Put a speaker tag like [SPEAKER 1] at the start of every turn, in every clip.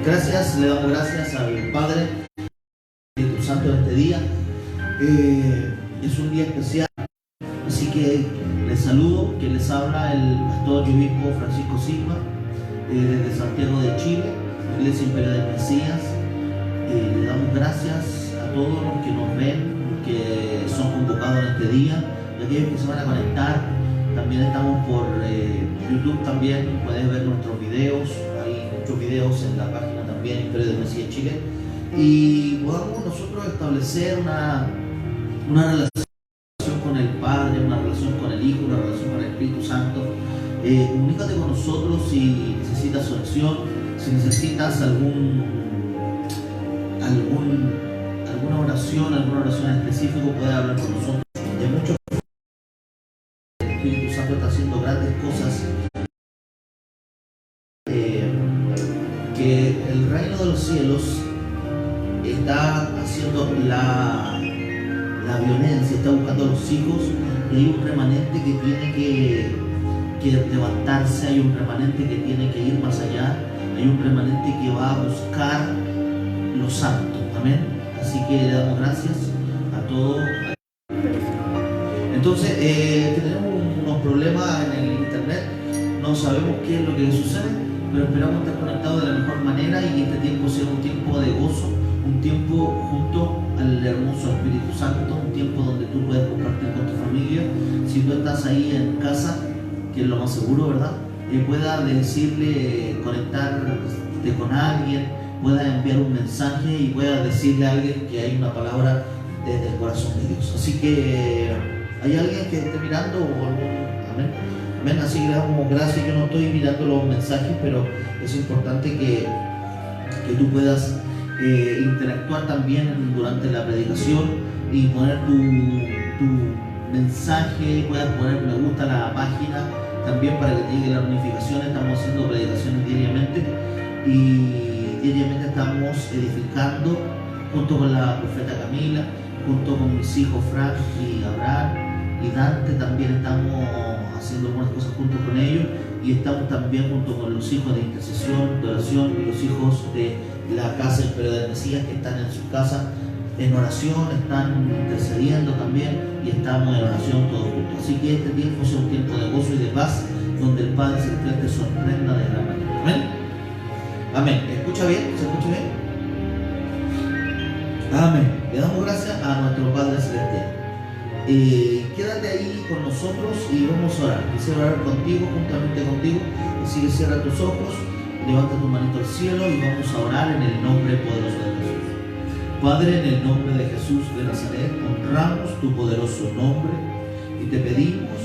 [SPEAKER 1] Gracias, le damos gracias al Padre Espíritu Santo de este día. Es un día especial, así que les saludo. Que les habla el pastor y obispo Francisco Silva, desde Santiago de Chile, Iglesia Imperial del Mesías. Le damos gracias a todos los que nos ven, que son convocados en este día, y aquellos que se van a conectar. También estamos por YouTube, también puedes ver nuestros videos. Hay muchos videos en la página también Imperio del Mesías Chile, y podamos nosotros establecer una relación con el Padre, una relación con el Hijo, una relación con el Espíritu Santo. Comunícate con nosotros si necesitas oración, si necesitas alguna oración, alguna oración específica, puedes hablar con nosotros. De muchos, el Espíritu Santo está haciendo grandes cosas. Que el reino de los cielos está haciendo la violencia, está buscando a los hijos, y hay un remanente que tiene que levantarse, hay un remanente que tiene que ir más allá, hay un remanente que va a buscar lo santo. Amén. Así que le damos gracias a todos. Entonces, tenemos unos problemas en el internet, no sabemos qué es lo que sucede, pero esperamos estar conectados de la mejor manera y que este tiempo sea un tiempo de gozo, un tiempo junto al hermoso Espíritu Santo, un tiempo donde tú puedes compartir con tu familia. Si tú estás ahí en casa, que es lo más seguro, ¿verdad? Pueda decirle, conectarte con alguien, pueda enviar un mensaje y pueda decirle a alguien que hay una palabra desde el corazón de Dios. Así que hay alguien que esté mirando o algún... Amén. Amén. Así que le damos gracias. Yo no estoy mirando los mensajes, pero es importante que tú puedas interactuar también durante la predicación y poner tu mensaje, puedas poner me gusta a la página también para que te llegue la notificación. Estamos haciendo predicaciones diariamente y diariamente estamos edificando junto con la profeta Camila, junto con mis hijos Frank y Abraham y Dante. También estamos haciendo algunas cosas junto con ellos, y estamos también junto con los hijos de intercesión, de oración, y los hijos de la casa Imperio del Mesías, que están en su casa en oración, están intercediendo también, y estamos en oración todos juntos. Así que este tiempo sea un tiempo de gozo y de paz, donde el Padre Celestial te sorprenda de gran manera. Amén. Amén. ¿Escucha bien? ¿Se escucha bien? Amén. Le damos gracias a nuestro Padre Celestial. Quédate ahí con nosotros y vamos a orar. Quisiera orar contigo, juntamente contigo. Así que cierra tus ojos, levanta tu manito al cielo y vamos a orar en el nombre poderoso de Jesús. Padre, en el nombre de Jesús de Nazaret, honramos tu poderoso nombre y te pedimos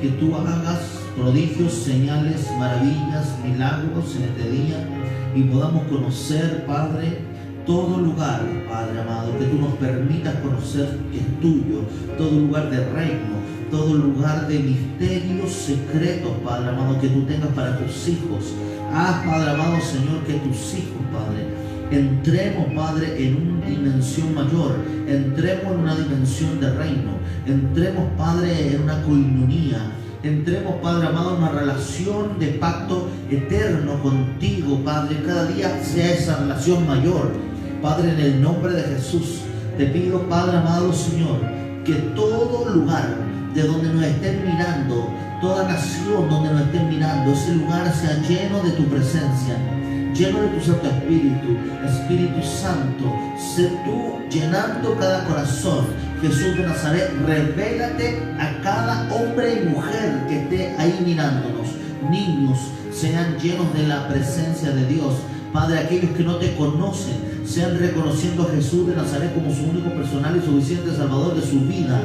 [SPEAKER 1] que tú hagas prodigios, señales, maravillas, milagros en este día, y podamos conocer, Padre, todo lugar, Padre amado, que tú nos permitas conocer que es tuyo, todo lugar de reino, todo lugar de misterios secretos, Padre amado, que tú tengas para tus hijos. Haz, Padre amado, Señor, que tus hijos, Padre, entremos, Padre, en una dimensión mayor, entremos en una dimensión de reino, entremos, Padre, en una coinonía, entremos, Padre amado, en una relación de pacto eterno contigo, Padre. Cada día sea esa relación mayor, Padre, en el nombre de Jesús. Te pido, Padre amado, Señor, que todo lugar de donde nos estén mirando, toda nación donde nos estén mirando, ese lugar sea lleno de tu presencia, lleno de tu Santo Espíritu. Espíritu Santo, sé tú llenando cada corazón. Jesús de Nazaret, revélate a cada hombre y mujer que esté ahí mirándonos. Niños sean llenos de la presencia de Dios. Padre, aquellos que no te conocen sean reconociendo a Jesús de Nazaret como su único personal y suficiente Salvador de su vida,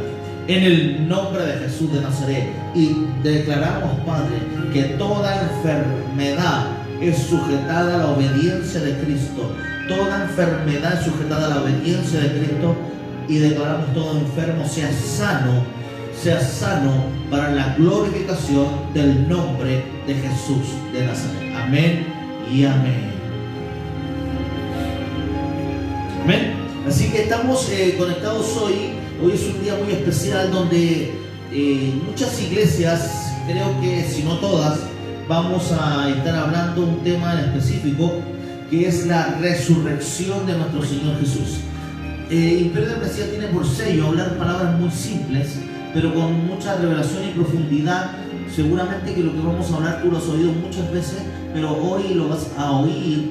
[SPEAKER 1] en el nombre de Jesús de Nazaret. Y declaramos, Padre, que toda enfermedad es sujetada a la obediencia de Cristo. Toda enfermedad es sujetada a la obediencia de Cristo, y declaramos todo enfermo sea sano para la glorificación del nombre de Jesús de Nazaret. Amén y amén. Amén. Así que estamos conectados hoy. Hoy es un día muy especial donde muchas iglesias, creo que si no todas, vamos a estar hablando un tema en específico que es la resurrección de nuestro Señor Jesús. Imperio del Mesías tiene por sello hablar palabras muy simples, pero con mucha revelación y profundidad. Seguramente que lo que vamos a hablar tú lo has oído muchas veces, pero hoy lo vas a oír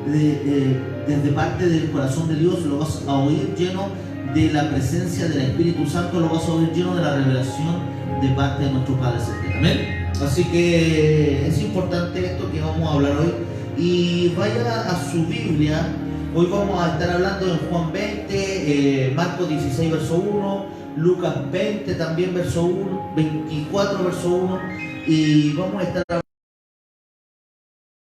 [SPEAKER 1] desde parte del corazón de Dios, lo vas a oír lleno de la presencia del Espíritu Santo, lo vas a oír lleno de la revelación de parte de nuestro Padre Celestial. Amén. Así que es importante esto que vamos a hablar hoy. Y vaya a su Biblia. Hoy vamos a estar hablando en Juan 20, Marcos 16, verso 1, Lucas 20 también, verso 1, 24, verso 1. Y vamos a estar hablando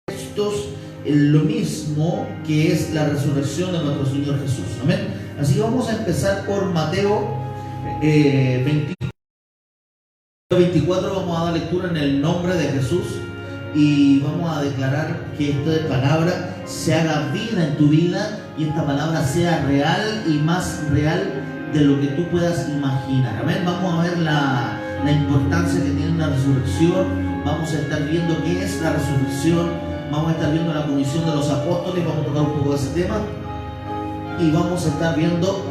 [SPEAKER 1] de estos, lo mismo que es la resurrección de nuestro Señor Jesús. Amén. Así que vamos a empezar por Mateo 24, vamos a dar lectura en el nombre de Jesús y vamos a declarar que esta palabra se haga vida en tu vida y esta palabra sea real y más real de lo que tú puedas imaginar. Amén. Vamos a ver la importancia que tiene la resurrección, vamos a estar viendo qué es la resurrección, vamos a estar viendo la comisión de los apóstoles, vamos a tocar un poco de ese tema y vamos a estar viendo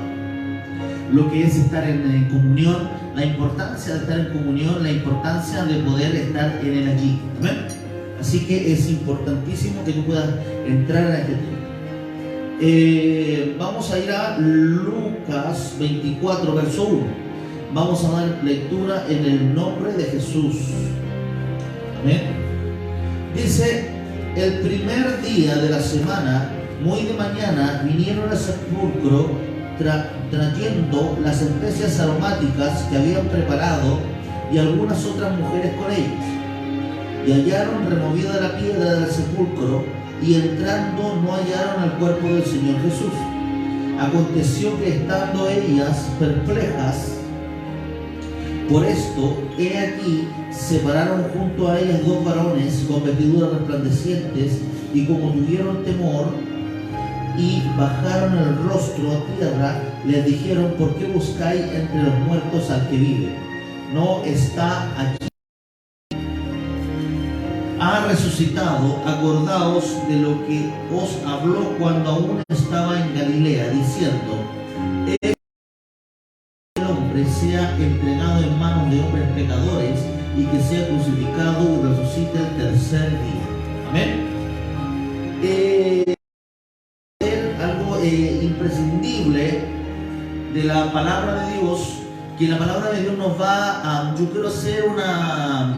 [SPEAKER 1] lo que es estar en comunión, la importancia de estar en comunión, la importancia de poder estar en el aquí. ¿Amén? Así que es importantísimo que tú puedas entrar a este tema. Vamos a ir a Lucas 24, verso 1. Vamos a dar lectura en el nombre de Jesús. Amén. Dice: el primer día de la semana, muy de mañana, vinieron al sepulcro trayendo las especias aromáticas que habían preparado y algunas otras mujeres con ellas. Y hallaron removida la piedra del sepulcro, y entrando no hallaron el cuerpo del Señor Jesús. Aconteció que estando ellas perplejas por esto, he aquí, se pararon junto a ellas dos varones con vestiduras resplandecientes, y como tuvieron temor y bajaron el rostro a tierra, les dijeron: ¿por qué buscáis entre los muertos al que vive? No está aquí, ha resucitado. Acordaos de lo que os habló cuando aún estaba en Galilea, diciendo: el hombre sea entregado en manos de hombres pecadores, y que sea crucificado y resucite el tercer día. Amén. Imprescindible de la palabra de Dios, que la palabra de Dios nos va a... Yo quiero hacer una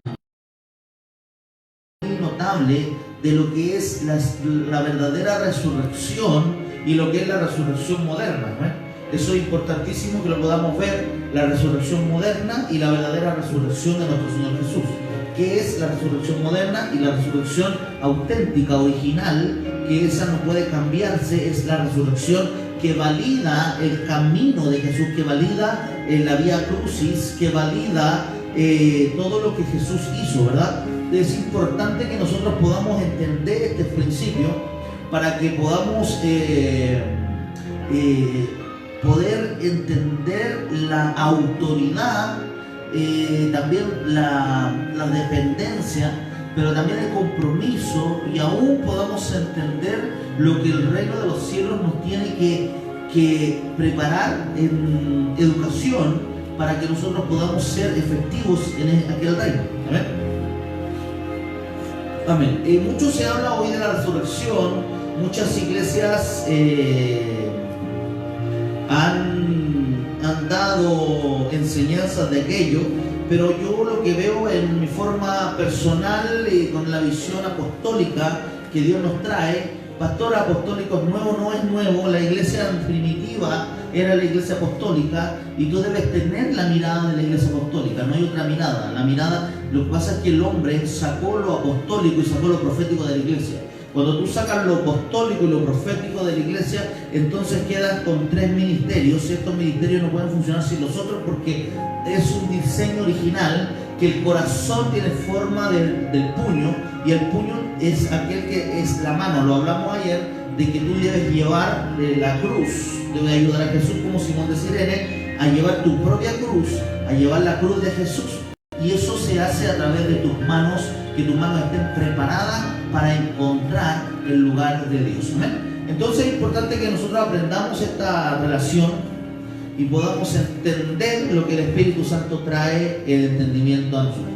[SPEAKER 1] notable de lo que es la verdadera resurrección y lo que es la resurrección moderna, ¿no? Eso es importantísimo que lo podamos ver, la resurrección moderna y la verdadera resurrección de nuestro Señor Jesús. ¿Qué es la resurrección moderna y la resurrección auténtica, original? Que esa no puede cambiarse, es la resurrección que valida el camino de Jesús, que valida la vía crucis, que valida todo lo que Jesús hizo, ¿verdad? Es importante que nosotros podamos entender este principio para que podamos poder entender la autoridad, también la dependencia, pero también el compromiso, y aún podamos entender lo que el reino de los cielos nos tiene que preparar en educación para que nosotros podamos ser efectivos en aquel reino. Amén. Amén. Mucho se habla hoy de la resurrección, muchas iglesias han dado enseñanzas de aquello, pero yo lo que veo en mi forma personal y con la visión apostólica que Dios nos trae, pastor apostólico nuevo no es nuevo, la iglesia primitiva era la iglesia apostólica y tú debes tener la mirada de la iglesia apostólica, no hay otra mirada. La mirada, lo que pasa es que el hombre sacó lo apostólico y sacó lo profético de la iglesia. Cuando tú sacas lo apostólico y lo profético de la iglesia, entonces quedas con tres ministerios. Estos ministerios no pueden funcionar sin los otros porque es un diseño original, que el corazón tiene forma del puño, y el puño es aquel que es la mano. Lo hablamos ayer, de que tú debes llevar la cruz, debes ayudar a Jesús como Simón de Cirene a llevar tu propia cruz, a llevar la cruz de Jesús. Y eso se hace a través de tus manos, que tus manos estén preparadas para encontrar el lugar de Dios. ¿Amén? Entonces es importante que nosotros aprendamos esta relación y podamos entender lo que el Espíritu Santo trae el entendimiento a nosotros.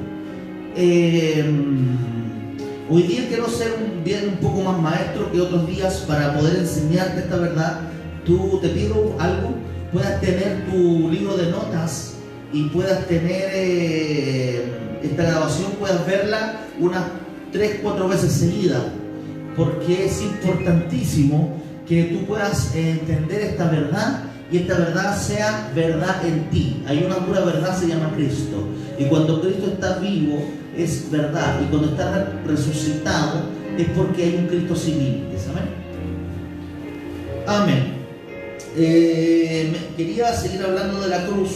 [SPEAKER 1] Hoy día quiero ser un poco más maestro que otros días para poder enseñarte esta verdad. Te pido algo, puedas tener tu libro de notas y puedas tener esta grabación, puedas verla unas 3-4 veces seguidas, porque es importantísimo que tú puedas entender esta verdad y esta verdad sea verdad en ti. Hay una pura verdad, se llama Cristo, y cuando Cristo está vivo es verdad, y cuando está resucitado es porque hay un Cristo sin límites. Amén. Amén. Quería seguir hablando de la cruz.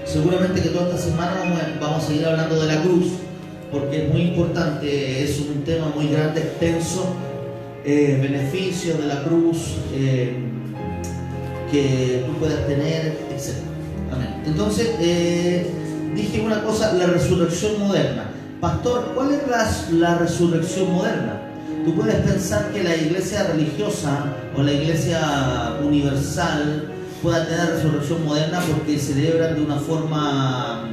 [SPEAKER 1] Seguramente que toda esta semana vamos a seguir hablando de la cruz, porque es muy importante, es un tema muy grande, extenso, beneficios de la cruz que tú puedas tener, etc. Amén. Entonces, dije una cosa, la resurrección moderna. Pastor, ¿cuál es la resurrección moderna? Tú puedes pensar que la iglesia religiosa o la iglesia universal pueda tener resurrección moderna porque celebran de una forma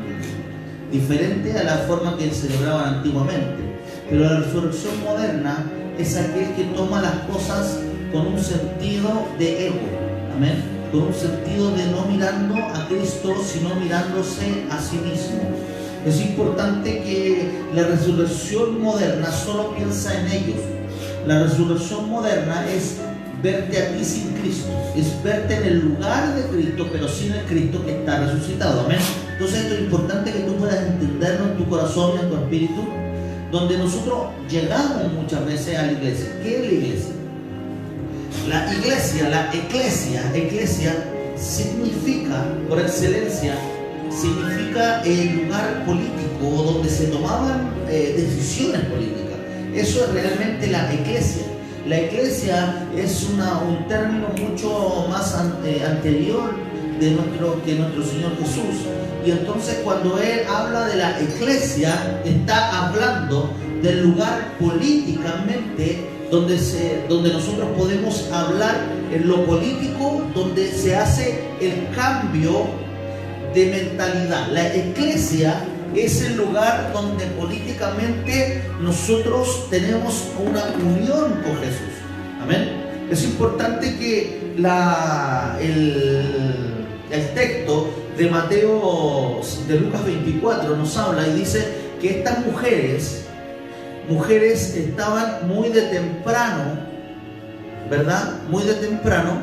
[SPEAKER 1] diferente a la forma que celebraban antiguamente. Pero la resurrección moderna es aquel que toma las cosas con un sentido de ego. Amén. Con un sentido de no mirando a Cristo, sino mirándose a sí mismo. Es importante que la resurrección moderna solo piensa en ellos. La resurrección moderna es verte a ti sin Cristo, es verte en el lugar de Cristo, pero sin el Cristo que está resucitado. Amén. Entonces esto es importante que tú puedas entenderlo en tu corazón y en tu espíritu, donde nosotros llegamos muchas veces a la iglesia. ¿Qué es la iglesia? La iglesia, la eclesia significa, por excelencia, significa el lugar político donde se tomaban decisiones políticas. Eso es realmente la iglesia. La iglesia es un término mucho más anterior que nuestro Señor Jesús. Y entonces cuando Él habla de la iglesia, está hablando del lugar políticamente donde nosotros podemos hablar en lo político, donde se hace el cambio de mentalidad. La iglesia es el lugar donde políticamente nosotros tenemos una unión con Jesús. Amén. Es importante que el texto de Lucas 24 nos habla y dice que estas mujeres estaban muy de temprano, ¿verdad? Muy de temprano,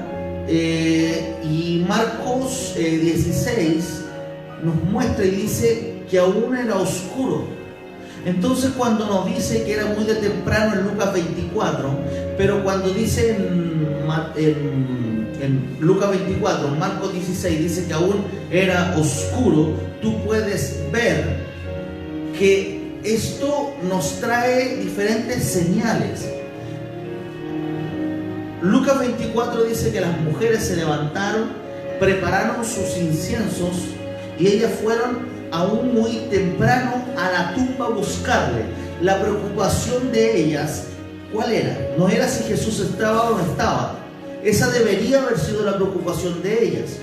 [SPEAKER 1] y Marcos 16 nos muestra y dice que aún era oscuro. Entonces cuando nos dice que era muy de temprano en Lucas 24, pero cuando dice en Lucas 24, Marcos 16 dice que aún era oscuro, tú puedes ver que esto nos trae diferentes señales. Lucas 24 dice que las mujeres se levantaron, prepararon sus inciensos y ellas fueron aún muy temprano a la tumba a buscarle. La preocupación de ellas, ¿cuál era? No era si Jesús estaba o no estaba. Esa debería haber sido la preocupación de ellas.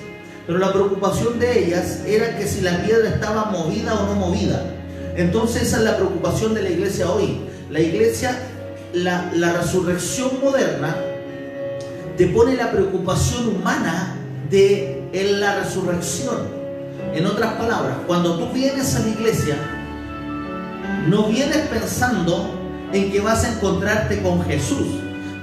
[SPEAKER 1] Pero la preocupación de ellas era que si la piedra estaba movida o no movida. Entonces esa es la preocupación de la iglesia hoy. La iglesia, la resurrección moderna, te pone la preocupación humana en la resurrección. En otras palabras, cuando tú vienes a la iglesia, no vienes pensando en que vas a encontrarte con Jesús.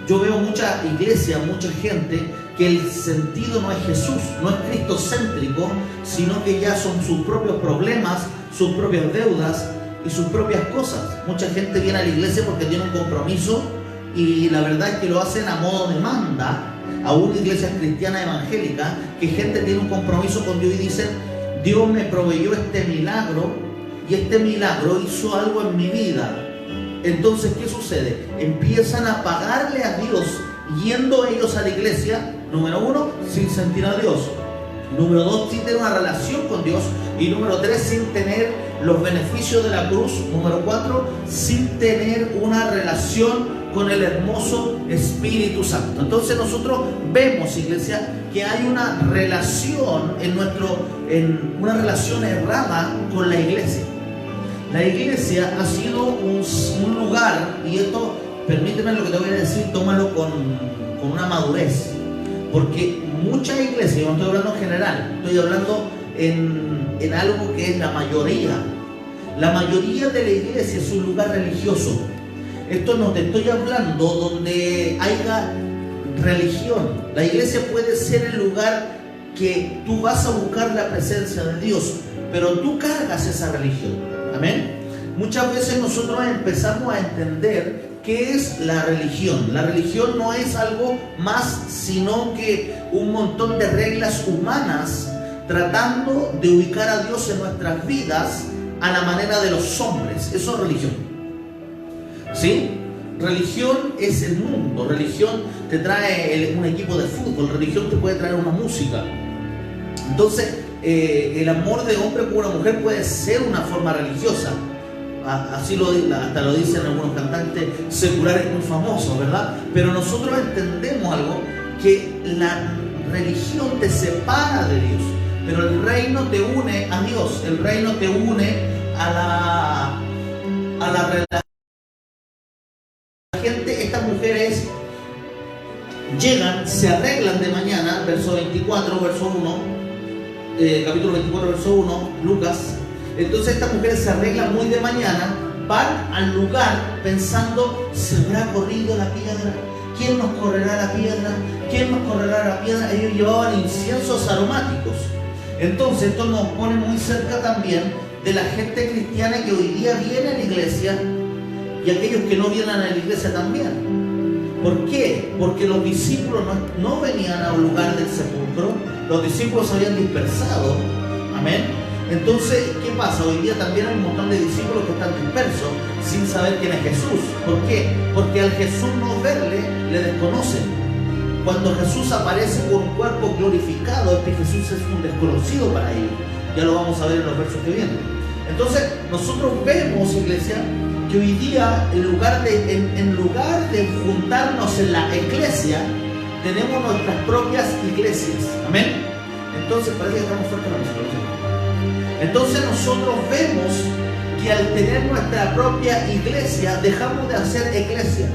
[SPEAKER 1] Yo veo mucha iglesia, mucha gente que el sentido no es Jesús, no es cristocéntrico, sino que ya son sus propios problemas, sus propias deudas y sus propias cosas. Mucha gente viene a la iglesia porque tiene un compromiso y la verdad es que lo hacen a modo de manda. Aún iglesias cristianas evangélicas, que gente tiene un compromiso con Dios y dicen: Dios me proveyó este milagro y este milagro hizo algo en mi vida. Entonces, ¿qué sucede? Empiezan a pagarle a Dios yendo ellos a la iglesia, número uno, sin sentir a Dios. Número 2, sin tener una relación con Dios. Y número 3, sin tener los beneficios de la cruz. Número 4, sin tener una relación con el hermoso Espíritu Santo. Entonces nosotros vemos, iglesia, que hay una relación en una relación errada con la iglesia. La iglesia ha sido un lugar, y esto, permíteme lo que te voy a decir, tómalo con una madurez. Porque muchas iglesias, no estoy hablando en general, estoy hablando en algo que es la mayoría. La mayoría de la iglesia es un lugar religioso. Esto no te estoy hablando donde haya religión. La iglesia puede ser el lugar que tú vas a buscar la presencia de Dios, pero tú cargas esa religión. Amén. Muchas veces nosotros empezamos a entender qué es la religión. La religión no es algo más sino que un montón de reglas humanas tratando de ubicar a Dios en nuestras vidas a la manera de los hombres. Eso es religión. ¿Sí? Religión es el mundo. Religión te trae un equipo de fútbol. Religión te puede traer una música. Entonces, el amor de hombre por una mujer puede ser una forma religiosa. Así hasta lo dicen algunos cantantes seculares muy famosos, ¿verdad? Pero nosotros entendemos algo, que la religión te separa de Dios, pero el reino te une a Dios. El reino te une a la relación. Estas mujeres llegan, se arreglan de mañana, verso 24, verso 1, capítulo 24, verso 1, Lucas. Entonces estas mujeres se arreglan muy de mañana, van al lugar pensando, ¿se habrá corrido la piedra? ¿Quién nos correrá la piedra? ¿Quién nos correrá la piedra? Ellos llevaban inciensos aromáticos. Entonces esto nos pone muy cerca también de la gente cristiana que hoy día viene a la iglesia y aquellos que no vienen a la iglesia también. ¿Por qué? Porque los discípulos no venían a un lugar del sepulcro, los discípulos se habían dispersado. Amén. Entonces, ¿qué pasa? Hoy día también hay un montón de discípulos que están dispersos sin saber quién es Jesús. ¿Por qué? Porque al Jesús no verle, le desconocen. Cuando Jesús aparece con un cuerpo glorificado, este Jesús es un desconocido para ellos. Ya lo vamos a ver en los versos que vienen. Entonces, nosotros vemos, iglesia, que hoy día, en lugar de juntarnos en la iglesia, tenemos nuestras propias iglesias. Amén. Entonces, parece que estamos fuertes en la música. Entonces nosotros vemos que al tener nuestra propia iglesia, dejamos de hacer iglesia.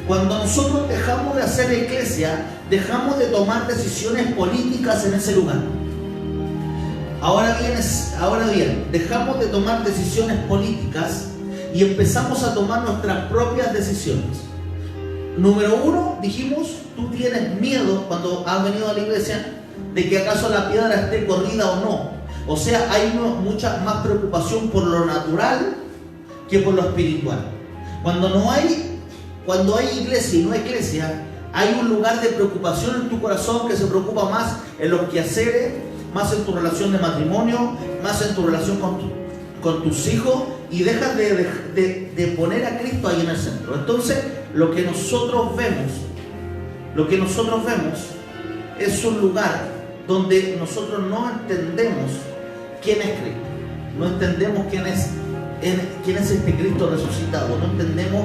[SPEAKER 1] Cuando nosotros dejamos de hacer iglesia, dejamos de tomar decisiones políticas en ese lugar. Ahora bien, dejamos de tomar decisiones políticas y empezamos a tomar nuestras propias decisiones. Número 1, dijimos, tú tienes miedo cuando has venido a la iglesia de que acaso la piedra esté corrida o no. O sea, hay mucha más preocupación por lo natural que por lo espiritual. Cuando hay iglesia y no hay iglesia, hay un lugar de preocupación en tu corazón que se preocupa más en los quehaceres, más en tu relación de matrimonio, más en tu relación con tus hijos, y dejas de poner a Cristo ahí en el centro. Entonces, lo que nosotros vemos es un lugar donde nosotros no entendemos quién es Cristo, no entendemos quién es este Cristo resucitado, no entendemos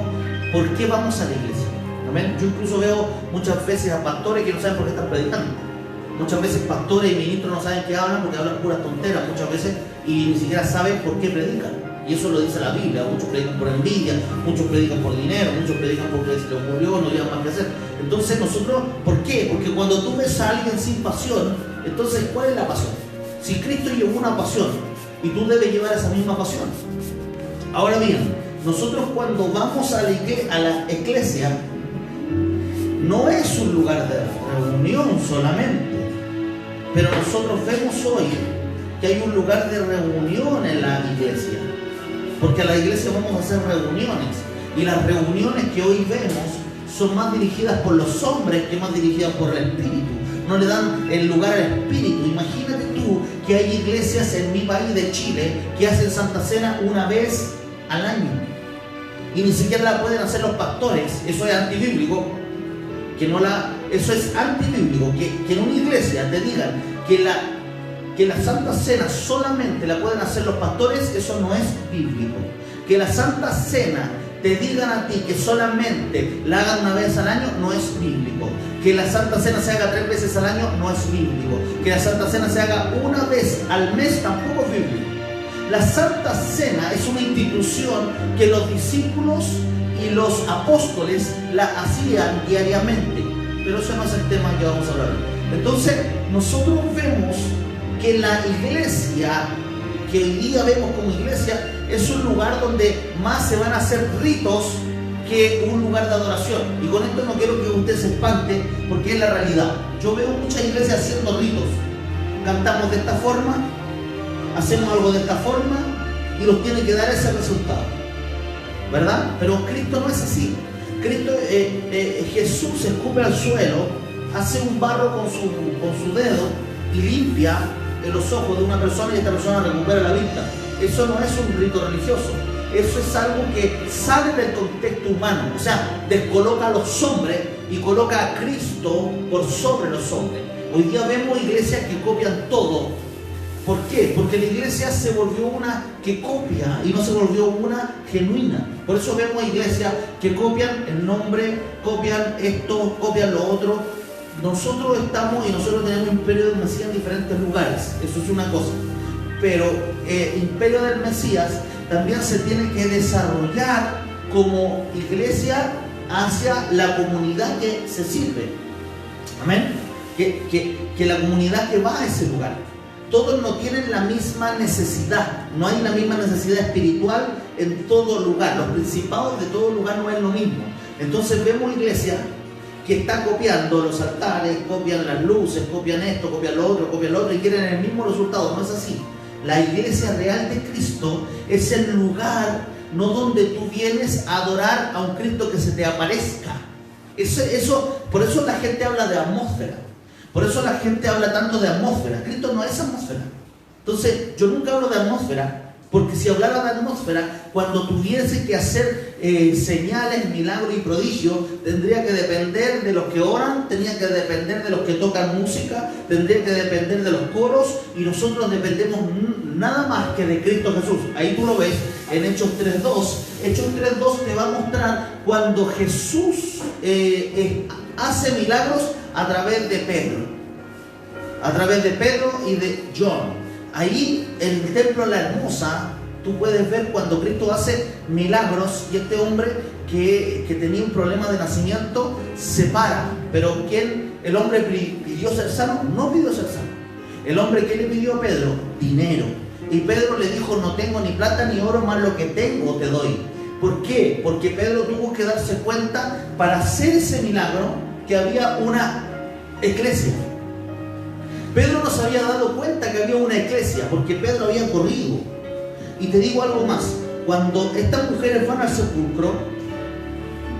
[SPEAKER 1] por qué vamos a la iglesia. Amén. Yo incluso veo muchas veces a pastores que no saben por qué están predicando. Muchas veces pastores y ministros no saben qué hablan porque hablan puras tonteras muchas veces y ni siquiera saben por qué predican. Y eso lo dice la Biblia. Muchos predican por envidia, muchos predican por dinero, muchos predican porque se les murió, no llevan más que hacer. Entonces nosotros, ¿por qué? Porque cuando tú ves a alguien sin pasión, entonces ¿cuál es la pasión? Si Cristo llevó una pasión y tú debes llevar esa misma pasión. Ahora bien, nosotros cuando vamos a la iglesia, no es un lugar de reunión solamente, pero nosotros vemos hoy que hay un lugar de reunión en la iglesia, porque a la iglesia vamos a hacer reuniones, y las reuniones que hoy vemos son más dirigidas por los hombres que más dirigidas por el Espíritu. No le dan el lugar al Espíritu. Imagínate tú que hay iglesias en mi país de Chile que hacen Santa Cena una vez al año y ni siquiera la pueden hacer los pastores. Eso es antibíblico. Eso es antibíblico, que en una iglesia te digan que que la Santa Cena solamente la pueden hacer los pastores, eso no es bíblico. Que la Santa Cena te digan a ti que solamente la hagan una vez al año, no es bíblico. Que la Santa Cena se haga 3 veces al año, no es bíblico. Que la Santa Cena se haga una vez al mes, tampoco es bíblico. La Santa Cena es una institución que los discípulos y los apóstoles la hacían diariamente. Pero ese no es el tema que vamos a hablar. Entonces, nosotros vemos que la iglesia, que hoy día vemos como iglesia, es un lugar donde más se van a hacer ritos que un lugar de adoración. Y con esto no quiero que usted se espante, porque es la realidad. Yo veo muchas iglesias haciendo ritos. Cantamos de esta forma, hacemos algo de esta forma, y nos tiene que dar ese resultado, ¿verdad? Pero Cristo no es así. Cristo, Jesús escupe al suelo, hace un barro con su dedo y limpia en los ojos de una persona, y esta persona recupera la vista. Eso no es un rito religioso. Eso es algo que sale del contexto humano. O sea, descoloca a los hombres y coloca a Cristo por sobre los hombres. Hoy día vemos iglesias que copian todo. ¿Por qué? Porque la iglesia se volvió una que copia y no se volvió una genuina. Por eso vemos iglesias que copian el nombre, copian esto, copian lo otro. Nosotros tenemos Imperio del Mesías en diferentes lugares. Eso es una cosa. Pero Imperio del Mesías también se tiene que desarrollar como iglesia hacia la comunidad que se sirve. Amén. Que la comunidad que va a ese lugar. Todos no tienen la misma necesidad. No hay la misma necesidad espiritual en todo lugar. Los principados de todo lugar no es lo mismo. Entonces vemos iglesias que están copiando los altares, copian las luces, copian esto, copian lo otro y quieren el mismo resultado. No es así. La iglesia real de Cristo es el lugar, no donde tú vienes a adorar a un Cristo que se te aparezca. Por eso la gente habla de atmósfera. Por eso la gente habla tanto de atmósfera. Cristo no es atmósfera. Entonces, yo nunca hablo de atmósfera, porque si hablara de atmósfera, cuando tuviese que hacer señales, milagros y prodigios, tendría que depender de los que oran, tendría que depender de los que tocan música, tendría que depender de los coros, y nosotros dependemos nada más que de Cristo Jesús. Ahí tú lo ves en Hechos 3.2. Hechos 3.2 te va a mostrar cuando Jesús hace milagros a través de Pedro y de John. Ahí en el templo La Hermosa tú puedes ver cuando Cristo hace milagros, y este hombre que tenía un problema de nacimiento se para. Pero el hombre pidió ser sano, no pidió ser sano. El hombre, ¿qué le pidió a Pedro? Dinero. Y Pedro le dijo: no tengo ni plata ni oro, más lo que tengo te doy. ¿Por qué? Porque Pedro tuvo que darse cuenta, para hacer ese milagro, que había una iglesia. Pedro no se había dado cuenta que había una iglesia, porque Pedro había corrido. Y te digo algo más: cuando estas mujeres van al sepulcro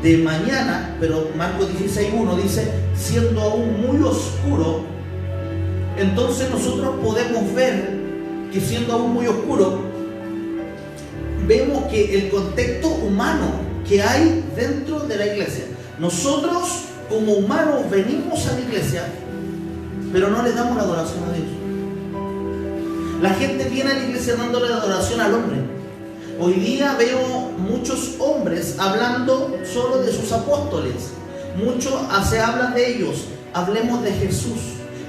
[SPEAKER 1] de mañana, pero Marcos 16.1 dice, siendo aún muy oscuro, entonces nosotros podemos ver que siendo aún muy oscuro, vemos que el contexto humano que hay dentro de la iglesia. Nosotros como humanos venimos a la iglesia, pero no le damos la adoración a Dios. La gente viene a la iglesia dándole la adoración al hombre. Hoy día veo muchos hombres hablando solo de sus apóstoles. Muchos se hablan de ellos. Hablemos de Jesús.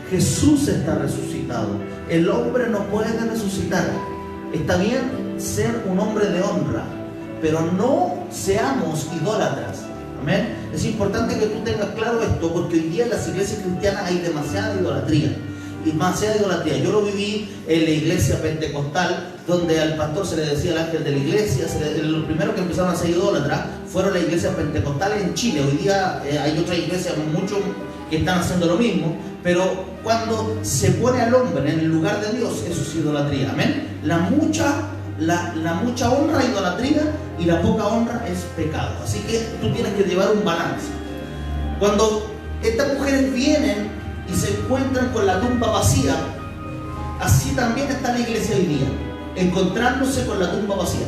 [SPEAKER 1] Jesús está resucitado. El hombre no puede resucitar. Está bien ser un hombre de honra, pero no seamos idólatras. Amén. Es importante que tú tengas claro esto, porque hoy día en las iglesias cristianas hay demasiada idolatría. Yo lo viví en la iglesia pentecostal, donde al pastor se le decía el ángel de la iglesia. Los primeros que empezaron a ser idólatras fueron las iglesias pentecostales en Chile. Hoy día hay otras iglesias mucho que están haciendo lo mismo, pero cuando se pone al hombre en el lugar de Dios, eso es idolatría. Amén. La mucha honra es idolatría, y la poca honra es pecado. Así que tú tienes que llevar un balance. Cuando estas mujeres vienen y se encuentran con la tumba vacía, así también está la iglesia hoy día, encontrándose con la tumba vacía.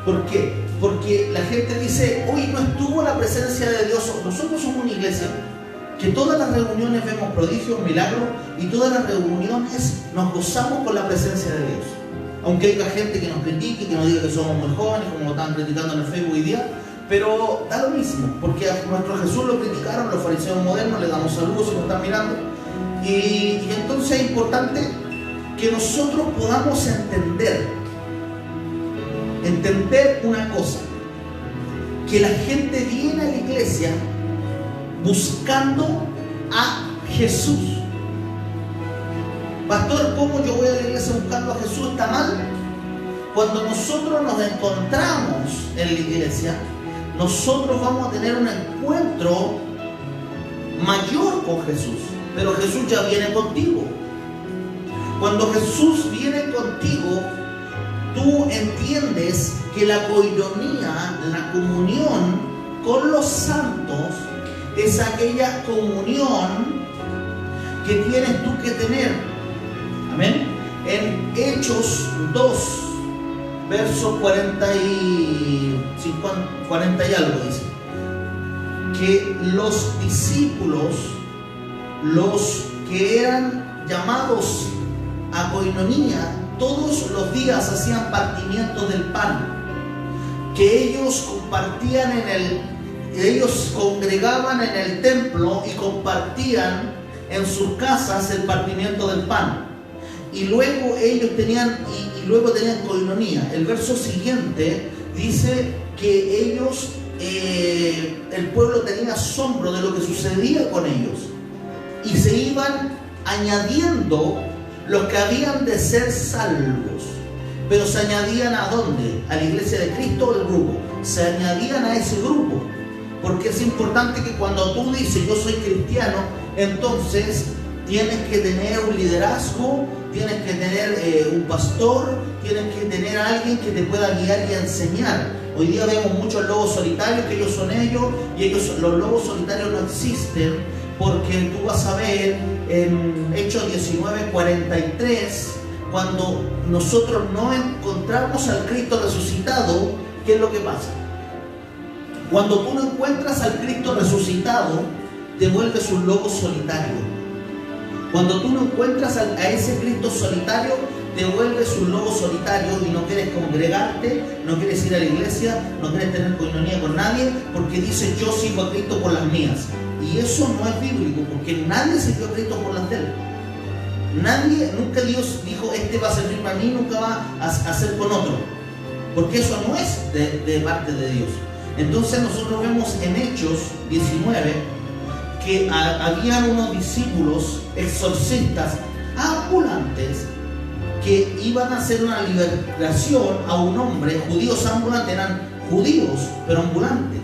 [SPEAKER 1] ¿Por qué? Porque la gente dice: hoy no estuvo la presencia de Dios. Nosotros somos una iglesia que todas las reuniones vemos prodigios, milagros, y todas las reuniones nos gozamos con la presencia de Dios. Aunque haya gente que nos critique, que nos diga que somos muy jóvenes, como lo están criticando en el Facebook hoy día, pero da lo mismo, porque a nuestro Jesús lo criticaron los fariseos modernos, le damos saludos si nos están mirando, y entonces es importante que nosotros podamos entender una cosa, que la gente viene a la iglesia buscando a Jesús. Pastor, ¿cómo yo voy a la iglesia buscando a Jesús? ¿Está mal? Cuando nosotros nos encontramos en la iglesia, nosotros vamos a tener un encuentro mayor con Jesús, pero Jesús ya viene contigo. Cuando Jesús viene contigo, tú entiendes que la coinonía, la comunión con los santos, es aquella comunión que tienes tú que tener. Amén. En Hechos 2, verso 40 y algo dice que los discípulos, los que eran llamados a coinonía, todos los días hacían partimiento del pan, que ellos compartían ellos congregaban en el templo y compartían en sus casas el partimiento del pan, y luego ellos tenían coinonía. El verso siguiente dice que ellos, el pueblo tenía asombro de lo que sucedía con ellos, y se iban añadiendo los que habían de ser salvos. Pero se añadían ¿a dónde? ¿A la iglesia de Cristo o al grupo? Se añadían a ese grupo, porque es importante que cuando tú dices yo soy cristiano, entonces tienes que tener un liderazgo, tienes que tener un pastor, tienes que tener a alguien que te pueda guiar y enseñar. Hoy día vemos muchos lobos solitarios, que ellos son ellos, y los lobos solitarios no existen, porque tú vas a ver en Hechos 19:43, cuando nosotros no encontramos al Cristo resucitado, ¿qué es lo que pasa? Cuando tú no encuentras al Cristo resucitado, te vuelves un lobo solitario. Cuando tú no encuentras a ese Cristo solitario, te vuelves un lobo solitario y no quieres congregarte, no quieres ir a la iglesia, no quieres tener coinonía con nadie, porque dices yo sigo a Cristo por las mías. Y eso no es bíblico, porque nadie siguió a Cristo por las de él. Nadie, nunca Dios dijo este va a servir para mí, nunca va a hacer con otro, porque eso no es de parte de Dios. Entonces nosotros vemos en Hechos 19 que habían unos discípulos exorcistas ambulantes que iban a hacer una liberación a un hombre. Judíos ambulantes, eran judíos pero ambulantes.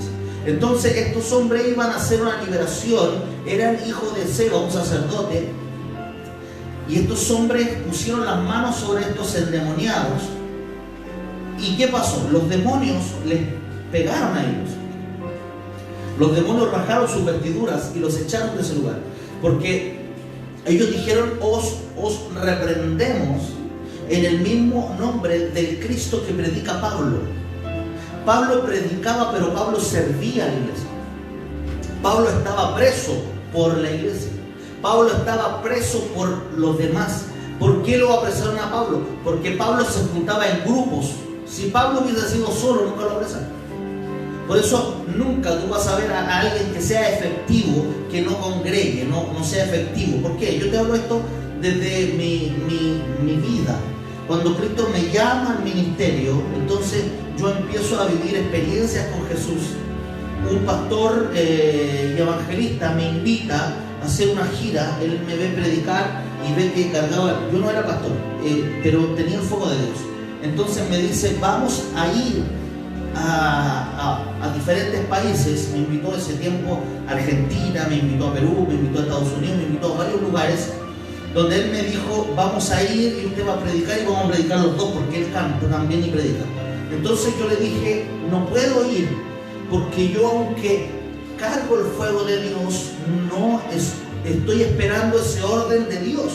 [SPEAKER 1] Entonces estos hombres iban a hacer una liberación, eran hijos de Seba, un sacerdote, y estos hombres pusieron las manos sobre estos endemoniados. ¿Y qué pasó? Los demonios les pegaron a ellos. Los demonios rajaron sus vestiduras y los echaron de ese lugar, porque ellos dijeron os reprendemos en el mismo nombre del Cristo que predica Pablo. Pablo predicaba, pero Pablo servía a la iglesia. Pablo estaba preso por la iglesia. Pablo estaba preso por los demás. ¿Por qué lo apresaron a Pablo? Porque Pablo se juntaba en grupos. Si Pablo hubiese sido solo, nunca lo apresaron. Por eso nunca tú vas a ver a alguien que sea efectivo, que no congregue, no sea efectivo. ¿Por qué? Yo te hablo esto desde mi vida. Cuando Cristo me llama al ministerio, entonces yo empiezo a vivir experiencias con Jesús. Un pastor y evangelista me invita a hacer una gira. Él me ve predicar y ve que cargaba. Yo no era pastor, pero tenía el fuego de Dios. Entonces me dice, vamos a ir a diferentes países. Me invitó ese tiempo a Argentina, me invitó a Perú, me invitó a Estados Unidos, me invitó a varios lugares donde él me dijo, vamos a ir y usted va a predicar, y vamos a predicar los dos, porque él canta también y predica. Entonces yo le dije, no puedo ir, porque yo, aunque cargo el fuego de Dios, no estoy esperando ese orden de Dios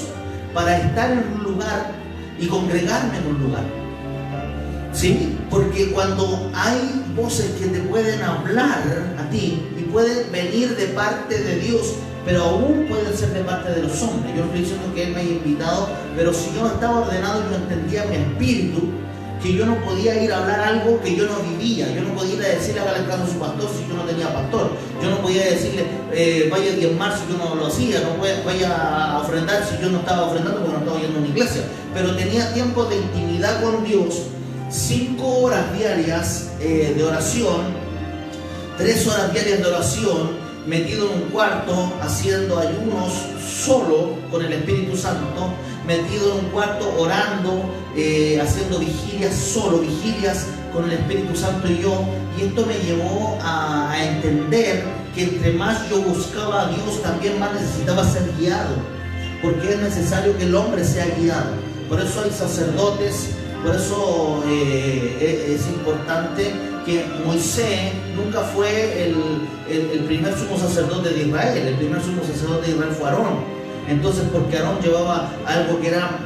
[SPEAKER 1] para estar en un lugar y congregarme en un lugar. ¿Sí? Porque cuando hay voces que te pueden hablar a ti y puede venir de parte de Dios, pero aún puede ser de parte de los hombres. Yo no estoy diciendo que Él me haya invitado, pero si yo no estaba ordenado y no entendía mi espíritu, que yo no podía ir a hablar algo que yo no vivía. Yo no podía ir a decirle hágale caso a su pastor si yo no tenía pastor. Yo no podía decirle vaya a diezmar si yo no lo hacía, no vaya a ofrendar si yo no estaba ofrendando porque no estaba yendo a una iglesia. Pero tenía tiempo de intimidad con Dios, 5 horas diarias de oración, 3 horas diarias de oración, metido en un cuarto haciendo ayunos solo con el Espíritu Santo, metido en un cuarto orando, haciendo vigilias solo, vigilias con el Espíritu Santo y yo. Y esto me llevó a entender que entre más yo buscaba a Dios, también más necesitaba ser guiado, porque es necesario que el hombre sea guiado. Por eso hay sacerdotes, por eso es importante que Moisés nunca fue el primer sumo sacerdote de Israel. El primer sumo sacerdote de Israel fue Aarón. Entonces, porque Aarón llevaba algo que era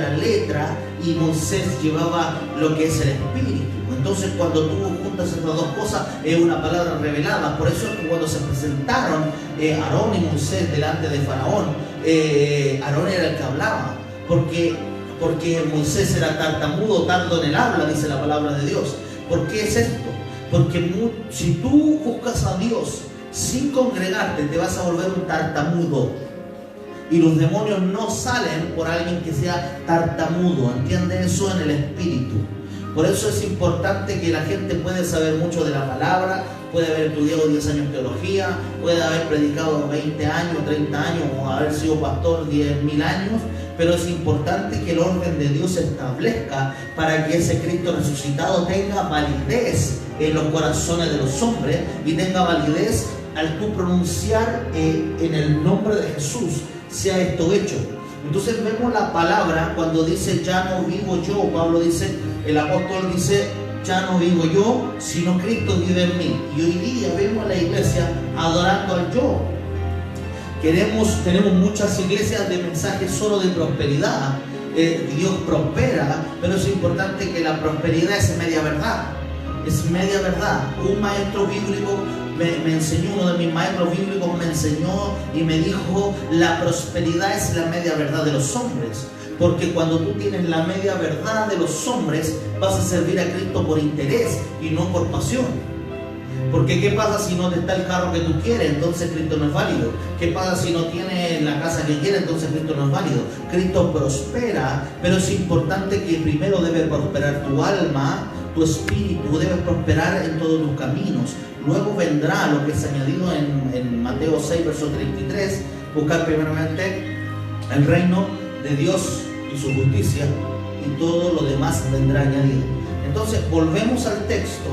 [SPEAKER 1] la letra y Moisés llevaba lo que es el espíritu. Entonces, cuando tú juntas estas dos cosas, es una palabra revelada. Por eso es que cuando se presentaron Aarón y Moisés delante de Faraón, Aarón era el que hablaba, porque Moisés era tartamudo, tardo en el habla, dice la palabra de Dios. ¿Por qué es esto? Porque si tú buscas a Dios sin congregarte, te vas a volver un tartamudo. Y los demonios no salen por alguien que sea tartamudo. ¿Entiende eso en el espíritu? Por eso es importante que la gente puede saber mucho de la palabra, puede haber estudiado 10 años teología, puede haber predicado 20 años, 30 años o haber sido pastor 10.000 años, pero es importante que el orden de Dios se establezca para que ese Cristo resucitado tenga validez en los corazones de los hombres y tenga validez al tú pronunciar en el nombre de Jesús, sea esto hecho. Entonces vemos la palabra cuando dice ya no vivo yo. Pablo dice, el apóstol dice ya no vivo yo, sino Cristo vive en mí. Y hoy día vemos a la iglesia adorando al yo. Tenemos muchas iglesias de mensajes solo de prosperidad. Dios prospera, pero es importante que la prosperidad es media verdad. Es media verdad. Un maestro bíblico me enseñó, uno de mis maestros bíblicos me enseñó y me dijo, la prosperidad es la media verdad de los hombres. Porque cuando tú tienes la media verdad de los hombres, vas a servir a Cristo por interés y no por pasión. Porque ¿qué pasa si no te está el carro que tú quieres? Entonces Cristo no es válido. ¿Qué pasa si no tienes la casa que quieres? Entonces Cristo no es válido. Cristo prospera, pero es importante que primero debe prosperar tu alma, tu espíritu, debe prosperar en todos tus caminos. Luego vendrá lo que es añadido en Mateo 6, verso 33, buscar primeramente el reino de Dios y su justicia, y todo lo demás vendrá añadido. Entonces volvemos al texto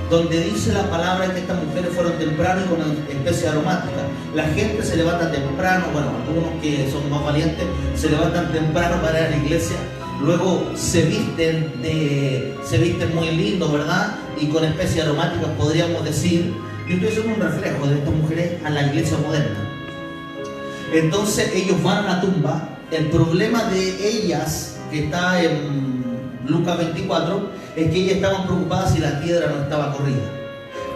[SPEAKER 1] donde dice la palabra que estas mujeres fueron temprano y con especie aromática. La gente se levanta temprano, bueno, algunos que son más valientes se levantan temprano para ir a la iglesia, luego se visten muy lindo, ¿verdad? Y con especies aromáticas podríamos decir. Yo estoy haciendo un reflejo de estas mujeres a la iglesia moderna. Entonces ellos van a la tumba. El problema de ellas, que está en Lucas 24, es que ellas estaban preocupadas si la piedra no estaba corrida.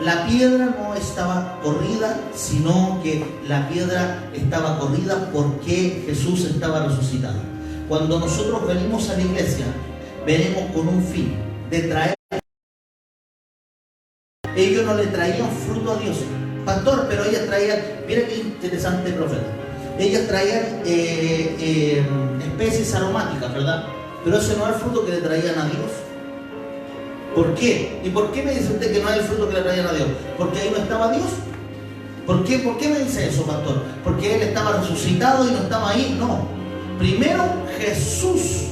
[SPEAKER 1] La piedra no estaba corrida, sino que la piedra estaba corrida porque Jesús estaba resucitado. Cuando nosotros venimos a la iglesia, venimos con un fin de traer. Ellos no le traían fruto a Dios, pastor, pero ellas traían, mira qué interesante profeta, ellas traían especies aromáticas, ¿verdad? Pero ese no es el fruto que le traían a Dios. ¿Por qué? ¿Y por qué me dice usted que no es el fruto que le traían a Dios? ¿Porque ahí no estaba Dios? ¿Por qué me dice eso, pastor? ¿Porque Él estaba resucitado y no estaba ahí? No. Primero, Jesús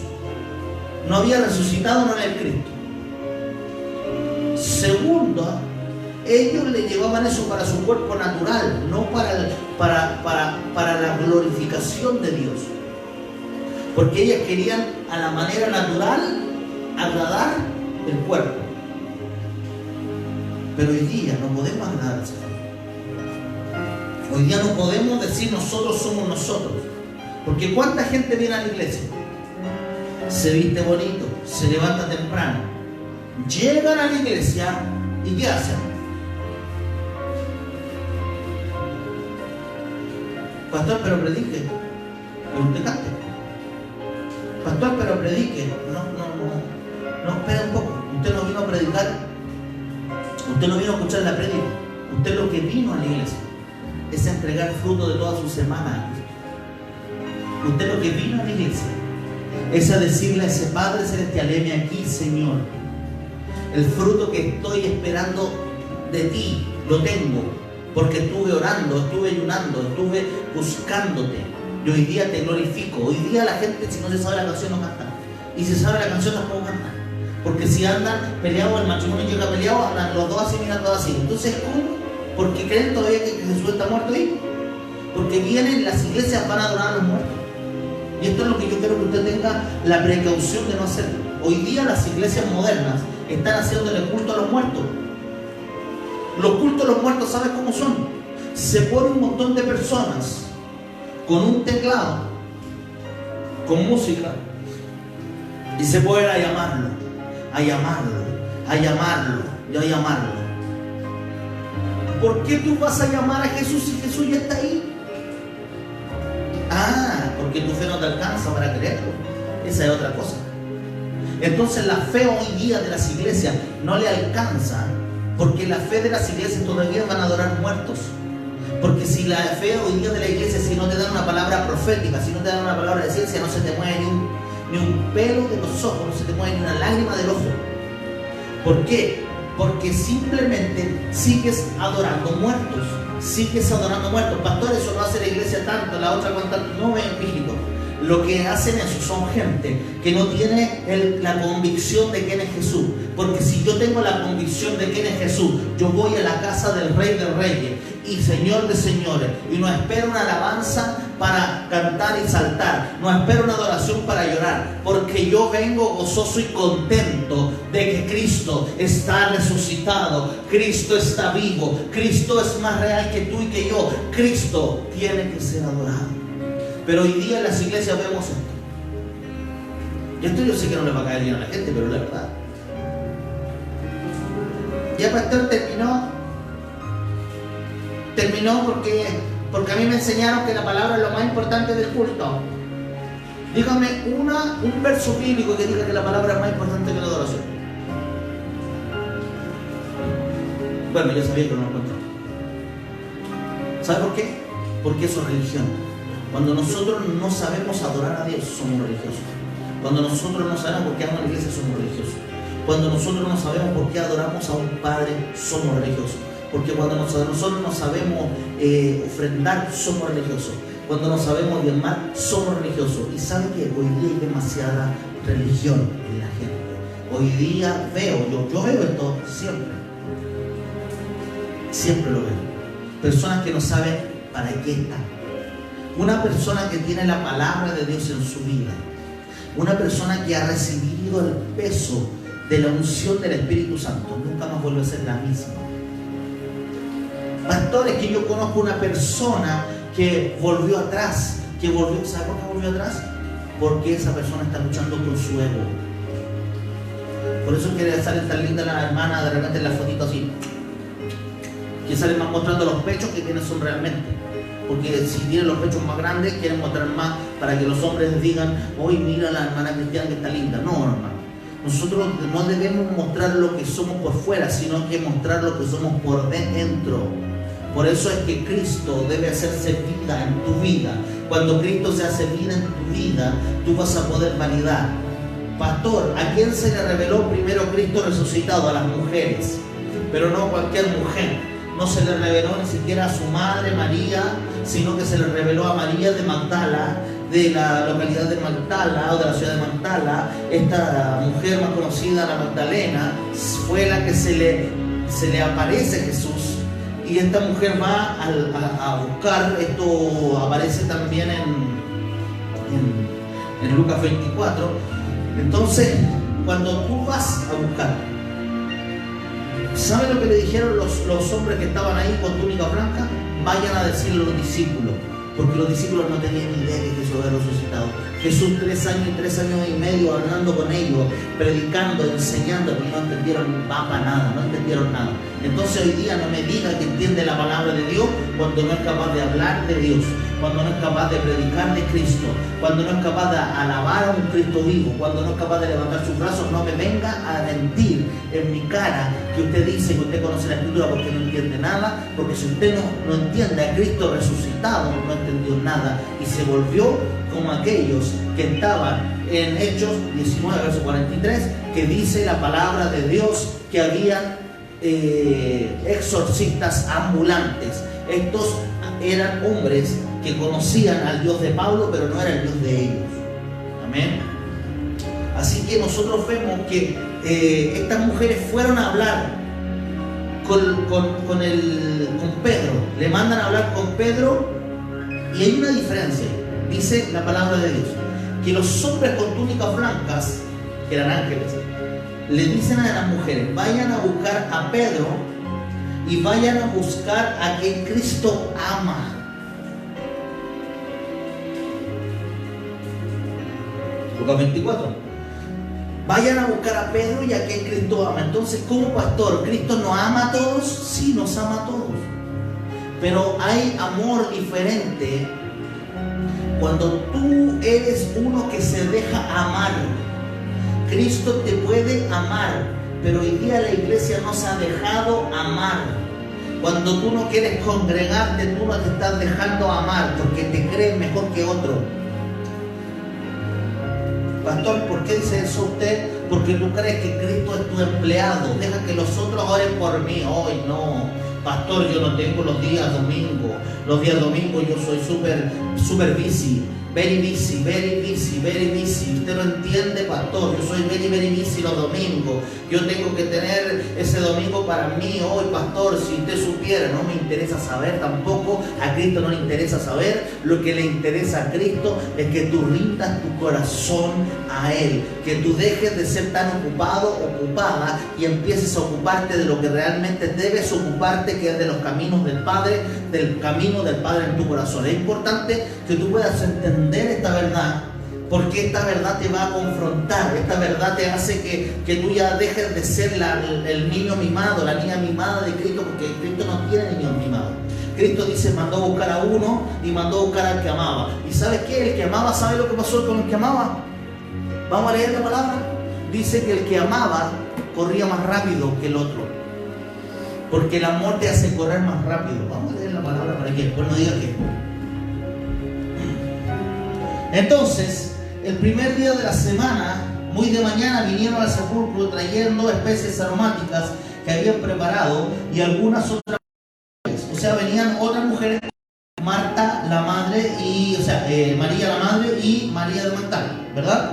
[SPEAKER 1] no había resucitado, no era el Cristo. Segundo, ellos le llevaban eso para su cuerpo natural, no para la glorificación de Dios. Porque ellas querían a la manera natural agradar el cuerpo. Pero hoy día no podemos agradar al Señor. Hoy día no podemos decir nosotros somos nosotros. Porque ¿cuánta gente viene a la iglesia? Se viste bonito, se levanta temprano, llegan a la iglesia y ¿qué hacen? Pastor, pero predique. Pero usted cante. Pastor, pero predique. No, espera un poco. Usted no vino a predicar. Usted no vino a escuchar la prédica. Usted lo que vino a la iglesia es a entregar fruto de toda su semana. Usted lo que vino a la iglesia es a decirle a ese Padre Celestial: heme aquí, Señor. El fruto que estoy esperando de ti lo tengo, porque estuve orando, estuve ayunando, estuve buscándote. Y hoy día te glorifico. Hoy día la gente, si no se sabe la canción, no canta. Y si sabe la canción, tampoco canta. Porque si andan peleados, el matrimonio llega peleado, andan los dos así, mirando así. Entonces, ¿cómo? Porque creen todavía que Jesús está muerto ahí. Porque vienen, las iglesias van a adorar a los muertos. Y esto es lo que yo quiero que usted tenga la precaución de no hacer. Hoy día las iglesias modernas están haciéndole culto a los muertos. Los cultos a los muertos, ¿sabes cómo son? Se pone un montón de personas con un teclado, con música, y se puede a llamarlo, a llamarlo, a llamarlo y a llamarlo. ¿Por qué tú vas a llamar a Jesús si Jesús ya está ahí? Porque tu fe no te alcanza para creerlo. Esa es otra cosa. Entonces la fe hoy día de las iglesias no le alcanza, porque la fe de las iglesias todavía van a adorar muertos. Porque si la fe hoy día de la iglesia, si no te dan una palabra profética, si no te dan una palabra de ciencia, no se te mueve ni un pelo de los ojos, no se te mueve ni una lágrima del ojo. ¿Por qué? Porque simplemente sigues adorando muertos. Sigues adorando muertos. Pastor, eso no hace la iglesia tanto, la otra con tanto. No, empírico. Lo que hacen eso son gente que no tiene la convicción de quién es Jesús. Porque si yo tengo la convicción de quién es Jesús, yo voy a la casa del Rey de Reyes y Señor de Señores, y no espero una alabanza para cantar y saltar, no espero una adoración para llorar, porque yo vengo gozoso y contento de que Cristo está resucitado, Cristo está vivo, Cristo es más real que tú y que yo, Cristo tiene que ser adorado. Pero hoy día en las iglesias vemos esto. Y esto yo sé que no le va a caer bien a la gente, pero es la verdad. Ya el pastor terminó porque a mí me enseñaron que la palabra es lo más importante del culto. Dígame un verso bíblico que diga que la palabra es más importante que la adoración. Bueno, yo sabía que no lo encontré. ¿Sabe por qué? Porque eso es religión. Cuando nosotros no sabemos adorar a Dios, somos religiosos. Cuando nosotros no sabemos por qué vamos a la iglesia, somos religiosos. Cuando nosotros no sabemos por qué adoramos a un Padre, somos religiosos. Porque cuando nosotros no sabemos ofrendar, somos religiosos. Cuando no sabemos diezmar, somos religiosos. Y saben que hoy día hay demasiada religión en la gente. Hoy día yo veo esto siempre lo veo. Personas que no saben para qué están. Una persona que tiene la palabra de Dios en su vida, una persona que ha recibido el peso de la unción del Espíritu Santo, nunca más vuelve a ser la misma. Pastores, que yo conozco una persona que volvió atrás, ¿sabe por qué volvió atrás? Porque esa persona está luchando con su ego. Por eso quiere salir tan linda la hermana de repente en la fotito así, que sale más mostrando los pechos que quienes son realmente. Porque si tienen los pechos más grandes, quieren mostrar más para que los hombres digan: hoy mira la hermana cristiana que está linda. No, hermano. Nosotros no debemos mostrar lo que somos por fuera, sino que mostrar lo que somos por dentro. Por eso es que Cristo debe hacerse vida en tu vida. Cuando Cristo se hace vida en tu vida, tú vas a poder validar. Pastor, ¿a quién se le reveló primero Cristo resucitado? A las mujeres. Pero no a cualquier mujer. No se le reveló ni siquiera a su madre María, sino que se le reveló a María de Magdala, de la localidad de Magdala o de la ciudad de Magdala. Esta mujer más conocida, la Magdalena, fue la que se le aparece a Jesús. Y esta mujer va a buscar, esto aparece también en Lucas 24. Entonces, cuando tú vas a buscar, ¿saben lo que le dijeron los hombres que estaban ahí con túnica blanca? Vayan a decirle a los discípulos, porque los discípulos no tenían ni idea de que Jesús había resucitado. Jesús 3 años y medio hablando con ellos, predicando, enseñando, y no entendieron nada, no entendieron nada. Entonces hoy día no me diga que entiende la palabra de Dios cuando no es capaz de hablar de Dios, cuando no es capaz de predicar de Cristo, cuando no es capaz de alabar a un Cristo vivo, cuando no es capaz de levantar sus brazos, no me venga a mentir en mi cara que usted dice que usted conoce la Escritura porque no entiende nada, porque si usted no entiende a Cristo resucitado, no entendió nada y se volvió como aquellos que estaban en Hechos 19, verso 43, que dice la palabra de Dios que habían exorcistas ambulantes. Estos eran hombres que conocían al Dios de Pablo, pero no era el Dios de ellos. Amén. Así que nosotros vemos que estas mujeres fueron a hablar con Pedro. Le mandan a hablar con Pedro y hay una diferencia. Dice la palabra de Dios que los hombres con túnicas blancas, que eran ángeles, le dicen a las mujeres: vayan a buscar a Pedro y vayan a buscar a quien Cristo ama. Lucas 24. Vayan a buscar a Pedro y a quien Cristo ama. Entonces, ¿cómo pastor? ¿Cristo nos ama a todos? Sí, nos ama a todos. Pero hay amor diferente cuando tú eres uno que se deja amar. Cristo te puede amar, pero hoy día la iglesia no se ha dejado amar. Cuando tú no quieres congregarte, tú no te estás dejando amar porque te crees mejor que otro. Pastor, ¿por qué dice eso usted? Porque tú crees que Cristo es tu empleado. Deja que los otros oren por mí. Hoy no. Pastor, yo no tengo los días domingos. Los días domingos yo soy súper busy. Very busy, very busy, very busy. Usted no entiende, pastor. Yo soy very busy los domingos. Yo tengo que tener ese domingo para mí. Hoy, pastor, si usted supiera, no me interesa saber tampoco. A Cristo no le interesa saber. Lo que le interesa a Cristo es que tú rindas tu corazón a Él. Que tú dejes de ser tan ocupado, ocupada, y empieces a ocuparte de lo que realmente debes ocuparte, que es de los caminos del Padre, del camino del Padre en tu corazón. Es importante que tú puedas entender esta verdad, porque esta verdad te va a confrontar. Esta verdad te hace que tú ya dejes de ser el niño mimado, la niña mimada de Cristo, porque Cristo no tiene niños mimados. Cristo dice, mandó a buscar a uno y mandó a buscar al que amaba. ¿Y sabes qué? El que amaba, ¿sabe lo que pasó con el que amaba? Vamos a leer la palabra. Dice que el que amaba corría más rápido que el otro, porque el amor te hace correr más rápido. Vamos a leer la palabra para que después no diga que... Entonces, el primer día de la semana, muy de mañana, vinieron al sepulcro trayendo especies aromáticas que habían preparado y algunas otras mujeres. O sea, venían otras mujeres, Marta la madre y, María la madre y María de Magdala, ¿verdad?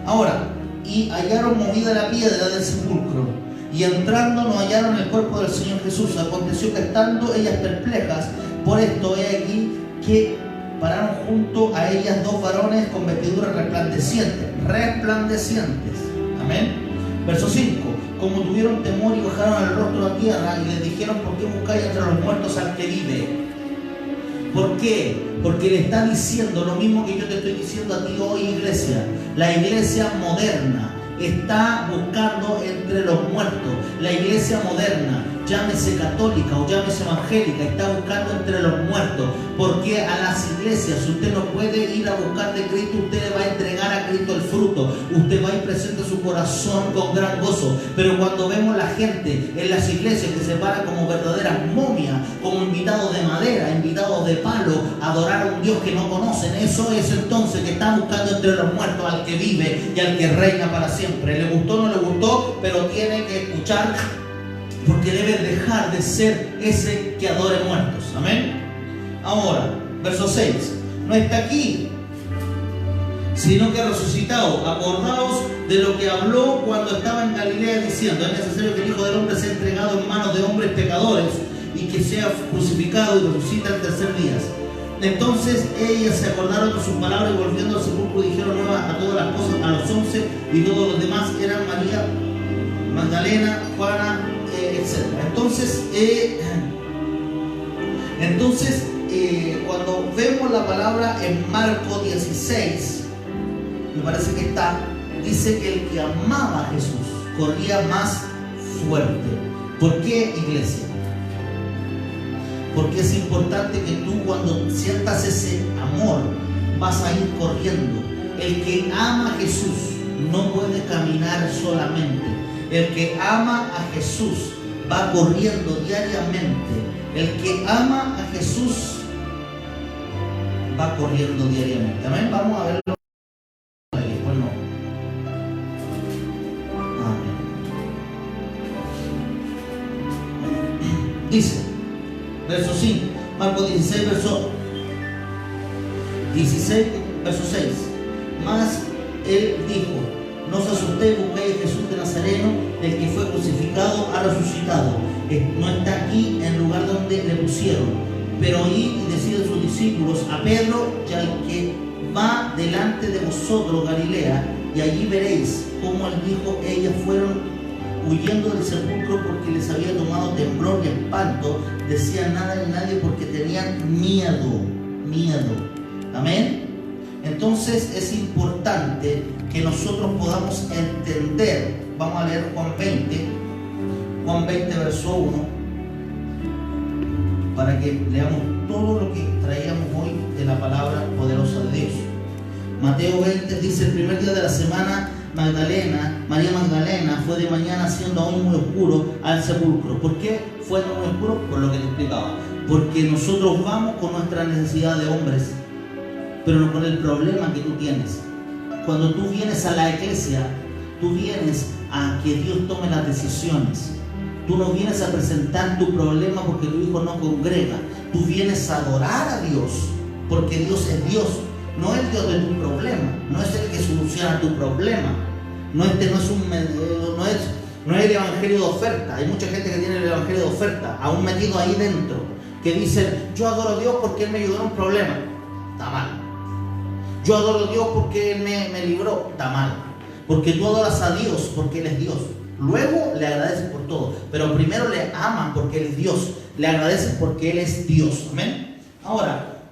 [SPEAKER 1] Ahora, y hallaron movida la piedra del sepulcro, y entrando no hallaron el cuerpo del Señor Jesús. Aconteció que estando ellas perplejas por esto, he aquí que pararon junto a ellas dos varones con vestiduras resplandecientes. Amén. Verso 5. Como tuvieron temor y bajaron el rostro a tierra y les dijeron: ¿por qué buscáis entre los muertos al que vive? ¿Por qué? Porque le está diciendo lo mismo que yo te estoy diciendo a ti hoy, iglesia. La iglesia moderna está buscando entre los muertos. La iglesia moderna, llámese católica o llámese evangélica, está buscando entre los muertos. Porque a las iglesias usted no puede ir a buscar de Cristo, usted le va a entregar a Cristo el fruto. Usted va a ir presente su corazón con gran gozo. Pero cuando vemos la gente en las iglesias que se para como verdaderas momias, como invitados de madera, invitados de palo, a adorar a un Dios que no conocen, eso es entonces que están buscando entre los muertos al que vive y al que reina para siempre. Le gustó o no le gustó, pero tiene que escuchar, porque debe dejar de ser ese que adore muertos. Amén. Ahora, verso 6. No está aquí, sino que ha resucitado. Acordaos de lo que habló cuando estaba en Galilea, diciendo: es necesario que el Hijo del Hombre sea entregado en manos de hombres pecadores y que sea crucificado y resucita el tercer día. Entonces ellas se acordaron de sus palabras y volviendo al sepulcro dijeron nuevas a todas las cosas a los 11, y todos los demás eran María Magdalena, Juana, etc. Entonces, cuando vemos la palabra en Marcos 16, me parece que dice que el que amaba a Jesús corría más fuerte. ¿Por qué, iglesia? Porque es importante que tú, cuando sientas ese amor, vas a ir corriendo. El que ama a Jesús no puede caminar solamente. El que ama a Jesús va corriendo diariamente. El que ama a Jesús va corriendo diariamente. Amén. Vamos a verlo. Después no. Amén. Dice, verso 5, Marcos 16, verso 6. Mas él dijo: no os asustéis, buscáis a Jesús de Nazareno, el que fue crucificado, ha resucitado. No está aquí en el lugar donde le pusieron. Pero id y decid a sus discípulos, a Pedro y al que va delante de vosotros, Galilea, y allí veréis cómo él dijo. Ellas fueron huyendo del sepulcro porque les había tomado temblor y espanto. Decían nada ni nadie porque tenían miedo. Amén. Entonces es importante que nosotros podamos entender. Vamos a leer Juan 20 verso 1, para que leamos todo lo que traíamos hoy de la palabra poderosa de Dios. Mateo 20 dice: el primer día de la semana, María Magdalena fue de mañana, siendo aún muy oscuro, al sepulcro. ¿Por qué fue muy oscuro? Por lo que te explicaba. Porque nosotros vamos con nuestra necesidad de hombres, pero no con el problema que tú tienes. Cuando tú vienes a la iglesia, tú vienes a que Dios tome las decisiones. Tú no vienes a presentar tu problema porque tu hijo no congrega. Tú vienes a adorar a Dios, porque Dios es Dios. No es Dios de tu problema, no es el que soluciona tu problema. No es el evangelio de oferta. Hay mucha gente que tiene el evangelio de oferta aún metido ahí dentro, que dicen: yo adoro a Dios porque Él me ayudó en un problema. Está mal. Yo adoro a Dios porque Él me libró. Está mal. Porque tú adoras a Dios porque Él es Dios. Luego le agradeces por todo, pero primero le aman porque Él es Dios. Le agradeces porque Él es Dios. Amén. Ahora,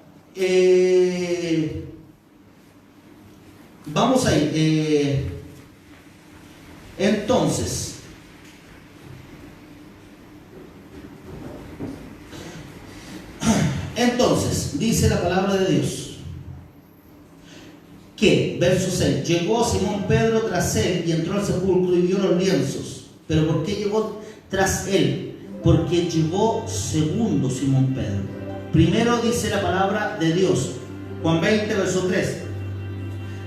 [SPEAKER 1] vamos a ir. Entonces, dice la palabra de Dios que, verso 6, llegó Simón Pedro tras él y entró al sepulcro y vio los lienzos. ¿Pero por qué llegó tras él? Porque llegó segundo Simón Pedro. Primero dice la palabra de Dios, Juan 20, verso 3.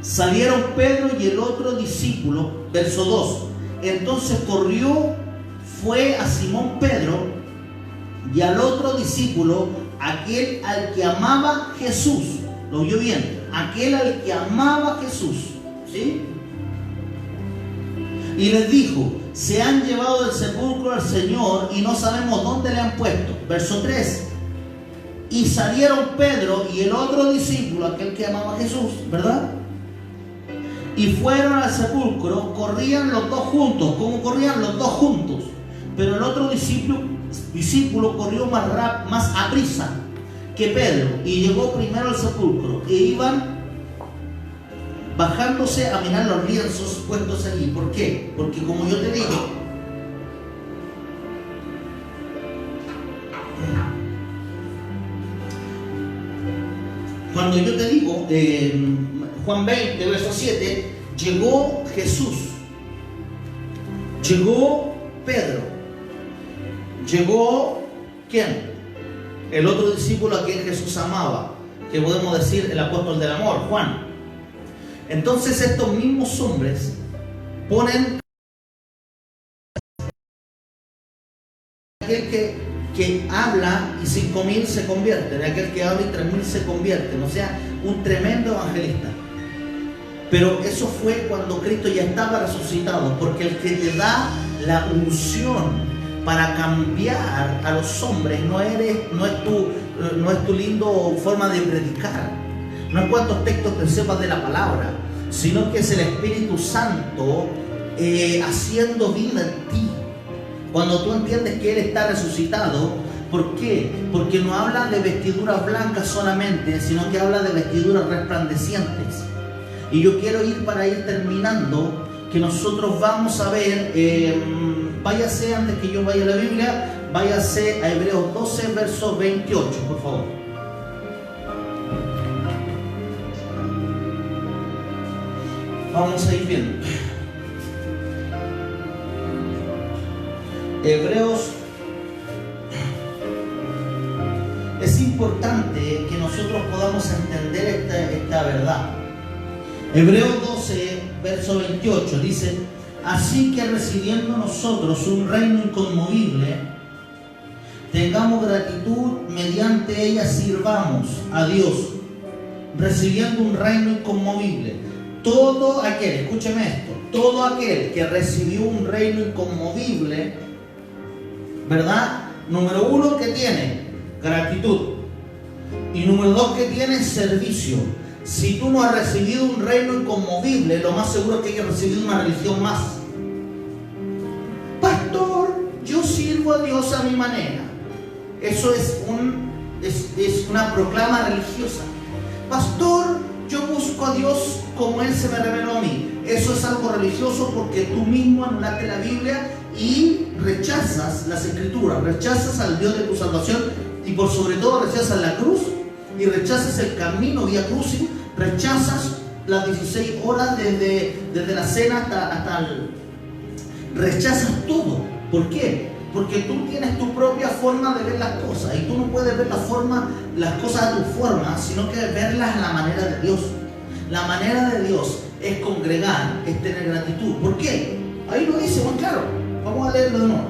[SPEAKER 1] Salieron Pedro y el otro discípulo, verso 2. Entonces corrió, fue a Simón Pedro y al otro discípulo, aquel al que amaba Jesús. ¿Lo oyó bien? Aquel al que amaba Jesús. ¿Sí? Y les dijo: se han llevado del sepulcro al Señor y no sabemos dónde le han puesto. Verso 3. Y salieron Pedro y el otro discípulo, aquel que amaba a Jesús, ¿verdad? Y fueron al sepulcro. Corrían los dos juntos. ¿Cómo corrían? Los dos juntos. Pero el otro discípulo corrió más aprisa que Pedro y llegó primero al sepulcro, e iban bajándose a mirar los lienzos puestos allí. ¿Por qué? Porque, como yo te digo, cuando yo te digo, Juan 20, verso 7, llegó Jesús, llegó Pedro, llegó ¿quién? El otro discípulo a quien Jesús amaba, que podemos decir el apóstol del amor, Juan. Entonces estos mismos hombres ponen aquel que habla y 5.000 se convierten, aquel que habla y 3.000 se convierten, o sea, un tremendo evangelista. Pero eso fue cuando Cristo ya estaba resucitado, porque el que te da la unción para cambiar a los hombres no es tu lindo forma de predicar, no es cuántos textos te sepas de la palabra, sino que es el Espíritu Santo haciendo vida en ti. Cuando tú entiendes que Él está resucitado. ¿Por qué? Porque no habla de vestiduras blancas solamente, sino que habla de vestiduras resplandecientes. Y yo quiero ir terminando, que nosotros vamos a ver, váyase antes que yo vaya a la Biblia, Váyase a Hebreos 12, verso 28, por favor. Vamos a ir viendo. Hebreos. Es importante que nosotros podamos entender esta verdad. Hebreos 12, verso 28 dice: así que recibiendo nosotros un reino inconmovible, tengamos gratitud, mediante ella sirvamos a Dios, recibiendo un reino inconmovible. Todo aquel, escúcheme esto, todo aquel que recibió un reino inconmovible, ¿verdad? Número uno, que tiene gratitud. Y número dos, que tiene servicio. Si tú no has recibido un reino inconmovible, lo más seguro es que hayas recibido una religión más. Pastor, yo sirvo a Dios a mi manera. Eso es una proclama religiosa. Pastor, yo busco a Dios como Él se me reveló a mí. Eso es algo religioso porque tú mismo anulaste la Biblia y rechazas las Escrituras, rechazas al Dios de tu salvación y por sobre todo rechazas la cruz y rechazas el camino vía crucis, rechazas las 16 horas desde la cena hasta el... Rechazas todo. ¿Por qué? Porque tú tienes tu propia forma de ver las cosas y tú no puedes ver las cosas a tu forma, sino que verlas a la manera de Dios. La manera de Dios es congregar, es tener gratitud. ¿Por qué? Ahí lo dice muy claro. Vamos a leerlo de nuevo.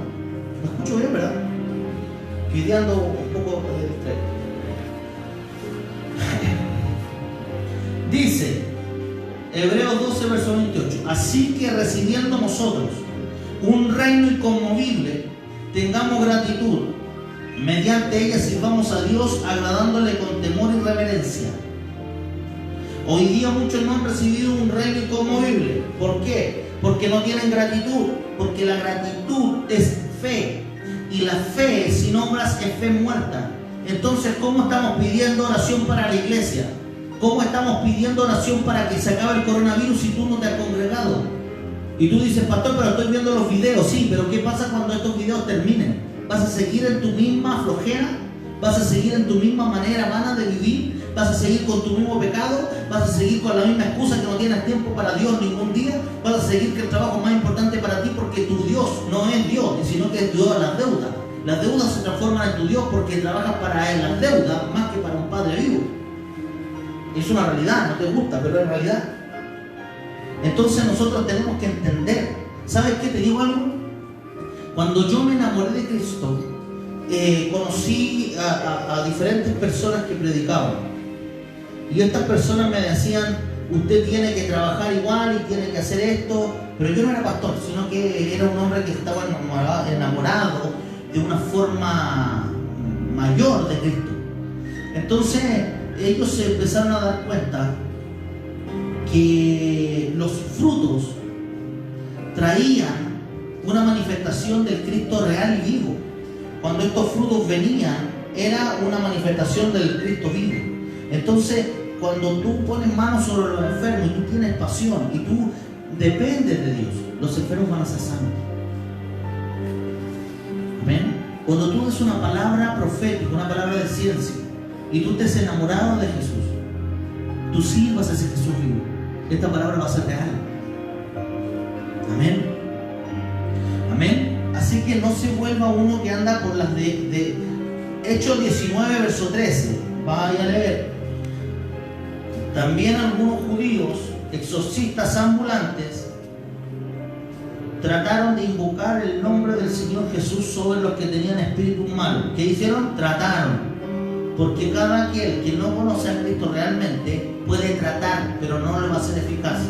[SPEAKER 1] Lo escucho bien, ¿verdad? Pidiendo un poco de distracción. Dice Hebreos 12, verso 28: así que recibiendo nosotros un reino inconmovible, tengamos gratitud, mediante ella sirvamos a Dios, agradándole con temor y reverencia. Hoy día muchos no han recibido un reino inconmovible. ¿Por qué? Porque no tienen gratitud, porque la gratitud es fe, y la fe sin obras es fe muerta. Entonces, ¿cómo estamos pidiendo oración para la iglesia? ¿Cómo estamos pidiendo oración para que se acabe el coronavirus si tú no te has congregado? Y tú dices: pastor, pero estoy viendo los videos. Sí, pero ¿qué pasa cuando estos videos terminen? ¿Vas a seguir en tu misma flojera? ¿Vas a seguir en tu misma manera vana de vivir? ¿Vas a seguir con tu mismo pecado? ¿Vas a seguir con la misma excusa que no tienes tiempo para Dios ningún día? ¿Vas a seguir que el trabajo es más importante para ti porque tu Dios no es Dios, sino que es Dios de las deudas? Las deudas se transforman en tu Dios porque trabajas para Él las deudas más que para un Padre vivo. Es una realidad, no te gusta, pero es realidad. Entonces nosotros tenemos que entender. ¿Sabes qué? Te digo algo. Cuando yo me enamoré de Cristo, conocí a diferentes personas que predicaban. Y estas personas me decían: usted tiene que trabajar igual y tiene que hacer esto. Pero yo no era pastor, sino que era un hombre que estaba enamorado de una forma mayor de Cristo. Entonces ellos se empezaron a dar cuenta que los frutos traían una manifestación del Cristo real y vivo. Cuando estos frutos venían, era una manifestación del Cristo vivo. Entonces, cuando tú pones manos sobre los enfermos y tú tienes pasión y tú dependes de Dios, los enfermos van a ser sanos. ¿Amén? Cuando tú des una palabra profética, una palabra de ciencia, y tú estés enamorado de Jesús, tú sirvas a ese Jesús vivo, esta palabra va a ser real. Amén. Amén. Así que no se vuelva uno que anda por las de Hechos 19, verso 13. Vaya a leer. También algunos judíos, exorcistas ambulantes, trataron de invocar el nombre del Señor Jesús sobre los que tenían espíritus malos. ¿Qué hicieron? Trataron. Porque cada aquel que no conoce a Cristo realmente puede tratar, pero no le va a ser eficaz.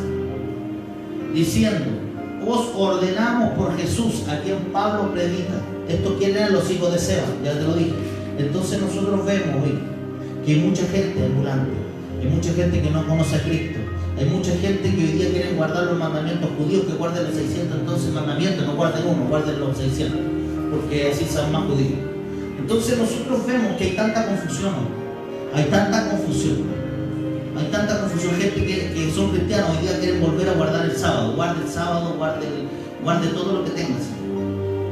[SPEAKER 1] Diciendo: os ordenamos por Jesús, a quien Pablo predica. Esto quieren eran los hijos de Seba, ya te lo dije. Entonces nosotros vemos hoy que hay mucha gente ambulante, hay mucha gente que no conoce a Cristo, hay mucha gente que hoy día quieren guardar los mandamientos judíos, que guarden los 600 entonces mandamientos, no guarden uno, guarden los 600, porque así son más judíos. Entonces nosotros vemos que hay tanta confusión, hay tanta confusión, gente que son cristianos hoy día quieren volver a guardar el sábado, guarde todo lo que tengas,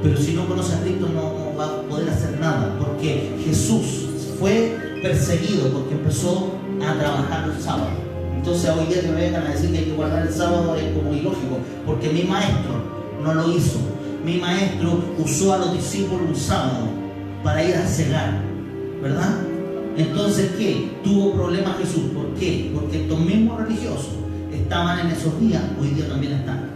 [SPEAKER 1] pero si no conoces a Cristo no va a poder hacer nada, porque Jesús fue perseguido porque empezó a trabajar el sábado. Entonces hoy día que me vengan a decir que hay que guardar el sábado es como ilógico, porque mi maestro no lo hizo. Mi maestro usó a los discípulos un sábado para ir a cegar, ¿verdad? Entonces, ¿qué? Tuvo problemas Jesús. ¿Por qué? Porque estos mismos religiosos estaban en esos días, hoy día también están.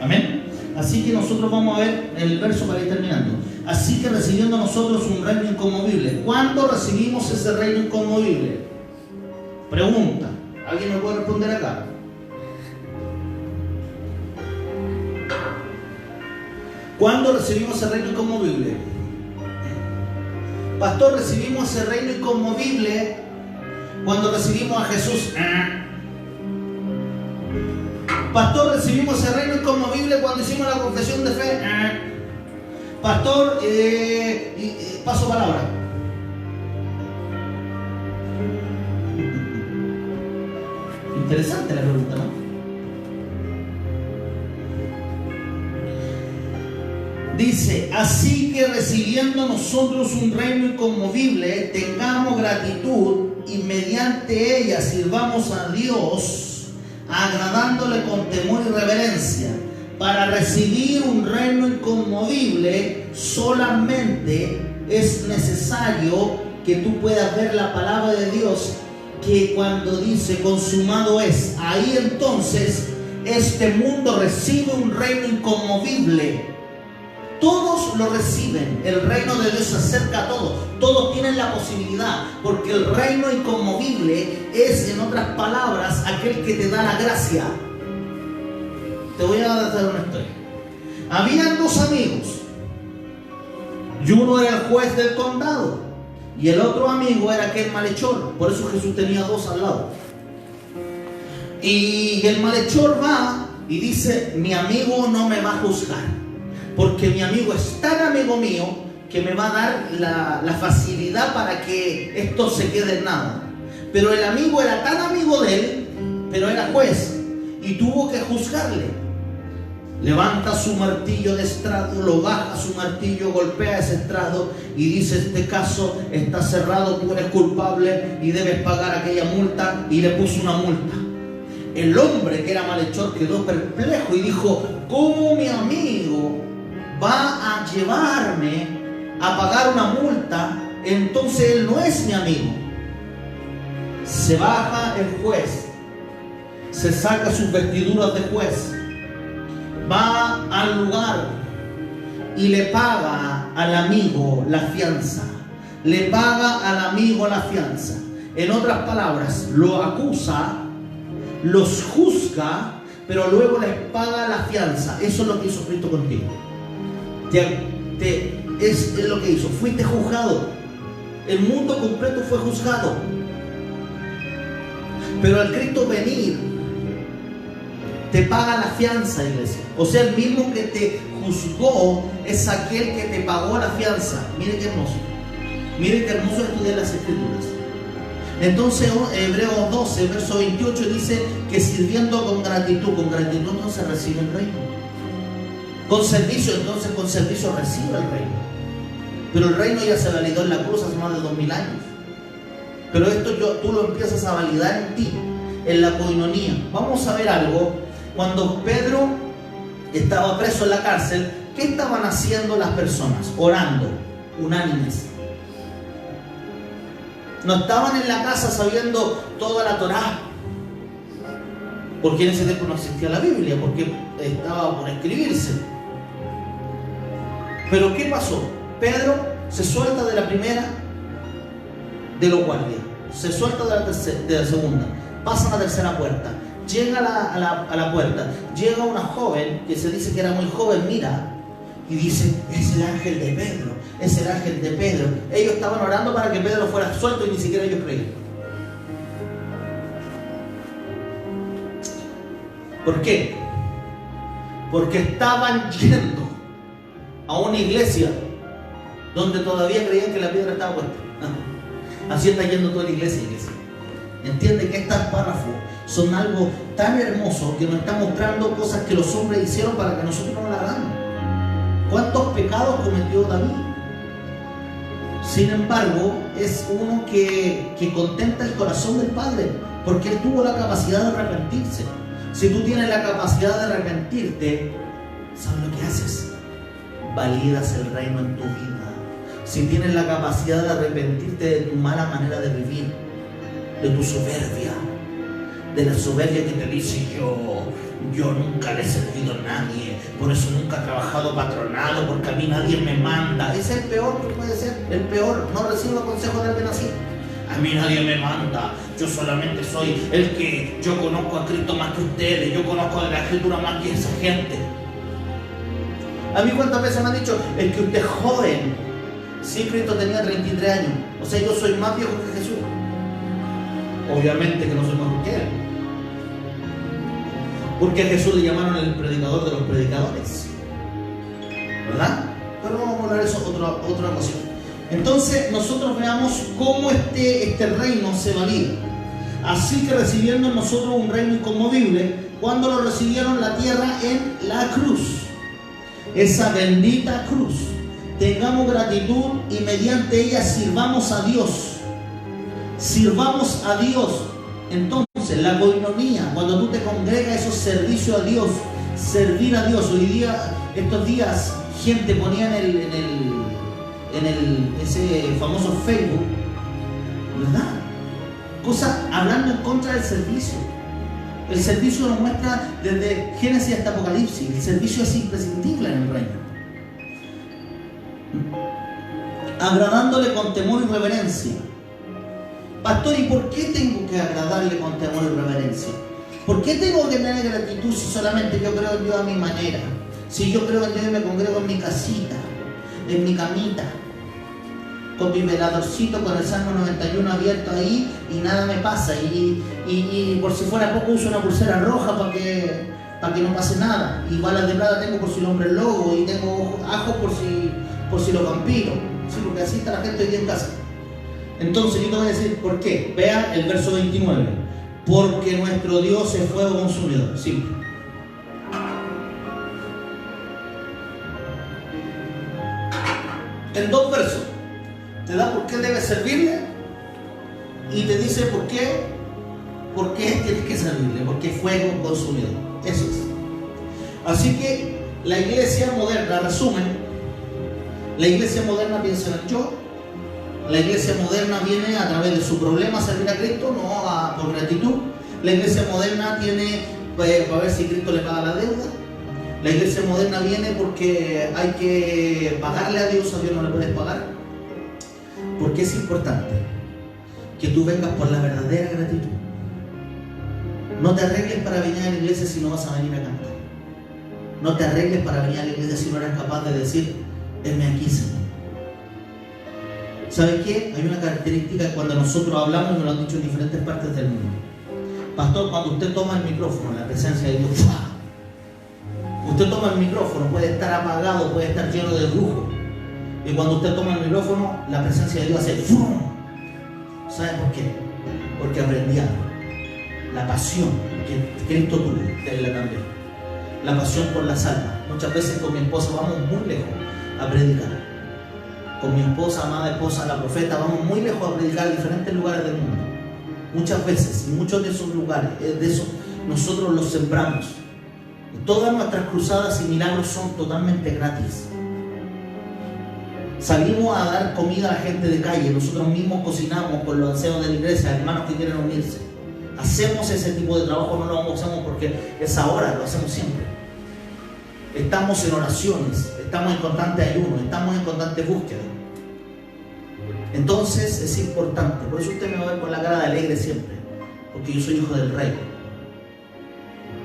[SPEAKER 1] Amén. Así que nosotros vamos a ver el verso para ir terminando. Así que recibiendo nosotros un reino inconmovible. ¿Cuándo recibimos ese reino inconmovible? Pregunta. ¿Alguien me puede responder acá? ¿Cuándo recibimos ese reino inconmovible? Pastor, recibimos ese reino inconmovible cuando recibimos a Jesús. Pastor, recibimos ese reino inconmovible cuando hicimos la confesión de fe. Pastor, paso palabra. Interesante la pregunta, ¿no? Dice, así que recibiendo nosotros un reino inconmovible, tengamos gratitud y mediante ella sirvamos a Dios, agradándole con temor y reverencia. Para recibir un reino inconmovible solamente es necesario que tú puedas ver la palabra de Dios, que cuando dice consumado es, ahí entonces este mundo recibe un reino inconmovible. Todos lo reciben, el reino de Dios se acerca a todos, todos tienen la posibilidad, porque el reino inconmovible es, en otras palabras, aquel que te da la gracia. Te voy a dar una historia. Habían dos amigos, y uno era el juez del condado, y el otro amigo era aquel malhechor. Por eso Jesús tenía dos al lado. Y el malhechor va y dice, mi amigo no me va a juzgar, porque mi amigo es tan amigo mío que me va a dar la facilidad para que esto se quede en nada. Pero el amigo era tan amigo de él, pero era juez, y tuvo que juzgarle. Levanta su martillo de estrado, lo baja su martillo, golpea ese estrado y dice, este caso está cerrado, tú eres culpable y debes pagar aquella multa, y le puso una multa. El hombre que era malhechor quedó perplejo y dijo, ¿cómo mi amigo va a llevarme a pagar una multa? Entonces él no es mi amigo. Se baja el juez, se saca sus vestiduras de juez, va al lugar y le paga al amigo la fianza. Le paga al amigo la fianza. En otras palabras, lo acusa, los juzga, pero luego les paga la fianza. Eso es lo que hizo Cristo contigo. Es lo que hizo. Fuiste juzgado. El mundo completo fue juzgado. Pero al Cristo venir, te paga la fianza, iglesia. O sea, el mismo que te juzgó es aquel que te pagó la fianza. Mire qué hermoso. Mire qué hermoso estudiar las Escrituras. Entonces, Hebreos 12, verso 28 dice que sirviendo con gratitud no se recibe el reino. Con servicio, entonces con servicio recibe el reino. Pero el reino ya se validó en la cruz hace más de 2000 años. Pero esto tú lo empiezas a validar en ti, en la coinonía. Vamos a ver algo. Cuando Pedro estaba preso en la cárcel, ¿qué estaban haciendo las personas? Orando, unánimes. No estaban en la casa sabiendo toda la Torá, porque en ese tiempo no existía la Biblia, porque estaba por escribirse. Pero ¿qué pasó? Pedro se suelta de la primera de los guardias, se suelta de la segunda, pasa a la tercera puerta, llega a la puerta, llega una joven que se dice que era muy joven, mira, y dice, es el ángel de Pedro, es el ángel de Pedro. Ellos estaban orando para que Pedro fuera suelto y ni siquiera ellos creían. ¿Por qué? Porque estaban yendo a una iglesia donde todavía creían que la piedra estaba puesta. Así está yendo toda la iglesia. Entiende que estos párrafos son algo tan hermoso que nos está mostrando cosas que los hombres hicieron para que nosotros no la hagamos. ¿Cuántos pecados cometió David? Sin embargo, es uno que contenta el corazón del Padre, porque Él tuvo la capacidad de arrepentirse. Si tú tienes la capacidad de arrepentirte, ¿sabes lo que haces? Validas el reino en tu vida. Si tienes la capacidad de arrepentirte de tu mala manera de vivir, de tu soberbia, de la soberbia que te dice yo nunca le he servido a nadie, por eso nunca he trabajado patronado, porque a mí nadie me manda. Es el peor que puede ser, el peor. No recibo consejos de alguien así. A mí nadie me manda, yo solamente soy el que yo conozco a Cristo más que ustedes, yo conozco de la Escritura más que esa gente. A mí cuántas veces me han dicho, es que usted es joven. Sí, Cristo tenía 33 años, o sea, yo soy más viejo que Jesús. Obviamente que no soy más que Él, porque a Jesús le llamaron el predicador de los predicadores, ¿verdad? Pero vamos a hablar de eso otra ocasión. Entonces nosotros veamos cómo este reino se valida. Así que recibiendo nosotros un reino inconmovible, cuando lo recibieron la tierra en la cruz, esa bendita cruz, tengamos gratitud y mediante ella sirvamos a Dios. Sirvamos a Dios. Entonces la koinonía, cuando tú te congregas, eso es servicio a Dios, servir a Dios. Hoy día, estos días, gente ponía ese famoso Facebook, ¿verdad? Cosas hablando en contra del servicio. El servicio nos muestra desde Génesis hasta Apocalipsis. El servicio es imprescindible en el reino. Agradándole con temor y reverencia. Pastor, ¿y por qué tengo que agradarle con temor y reverencia? ¿Por qué tengo que tener gratitud si solamente yo creo en Dios a mi manera? Si yo creo en Dios y me congrego en mi casita, en mi camita, con mi veladorcito, con el Salmo 91 abierto ahí y nada me pasa. Y por si fuera poco uso una pulsera roja para que no pase nada. Y balas de plata tengo por si el hombre es lobo, y tengo ajos por si lo vampiro. Sí, porque así está la gente hoy día en casa. Entonces yo te voy a decir por qué. Vea el verso 29. Porque nuestro Dios es fuego consumidor. Simple. En 2 versos te da por qué debes servirle y te dice por qué tienes que servirle, porque es fuego consumidor. Eso es. Así que la iglesia moderna, resumen, la iglesia moderna piensa en el yo. La iglesia moderna viene a través de su problema a servir a Cristo, no por gratitud. La iglesia moderna tiene para ver si Cristo le paga la deuda. La iglesia moderna viene porque hay que pagarle a Dios no le puedes pagar. Porque es importante que tú vengas por la verdadera gratitud. No te arregles para venir a la iglesia si no vas a venir a cantar. No te arregles para venir a la iglesia si no eres capaz de decir, heme aquí, Señor. ¿Sabe qué? Hay una característica cuando nosotros hablamos, nos lo han dicho en diferentes partes del mundo. Pastor, cuando usted toma el micrófono, la presencia de Dios, ¡fua! Usted toma el micrófono, puede estar apagado, puede estar lleno de brujo. Y cuando usted toma el micrófono, la presencia de Dios hace ¡fum! ¿Sabe por qué? Porque aprendí algo. La pasión que Cristo tuvo, tenla también. La pasión por las almas. Muchas veces con mi esposa vamos muy lejos a predicar. Con mi esposa, amada esposa, la profeta, vamos muy lejos a predicar a diferentes lugares del mundo. Muchas veces, y muchos de esos lugares, de esos, nosotros los sembramos. Todas nuestras cruzadas y milagros son totalmente gratis. Salimos a dar comida a la gente de calle, nosotros mismos cocinamos con los ancianos de la iglesia, hermanos que quieren unirse. Hacemos ese tipo de trabajo, no lo hacemos porque es ahora, lo hacemos siempre. Estamos en oraciones, estamos en constante ayuno, estamos en constante búsqueda. Entonces es importante, por eso usted me va a ver con la cara de alegre siempre, porque yo soy hijo del rey.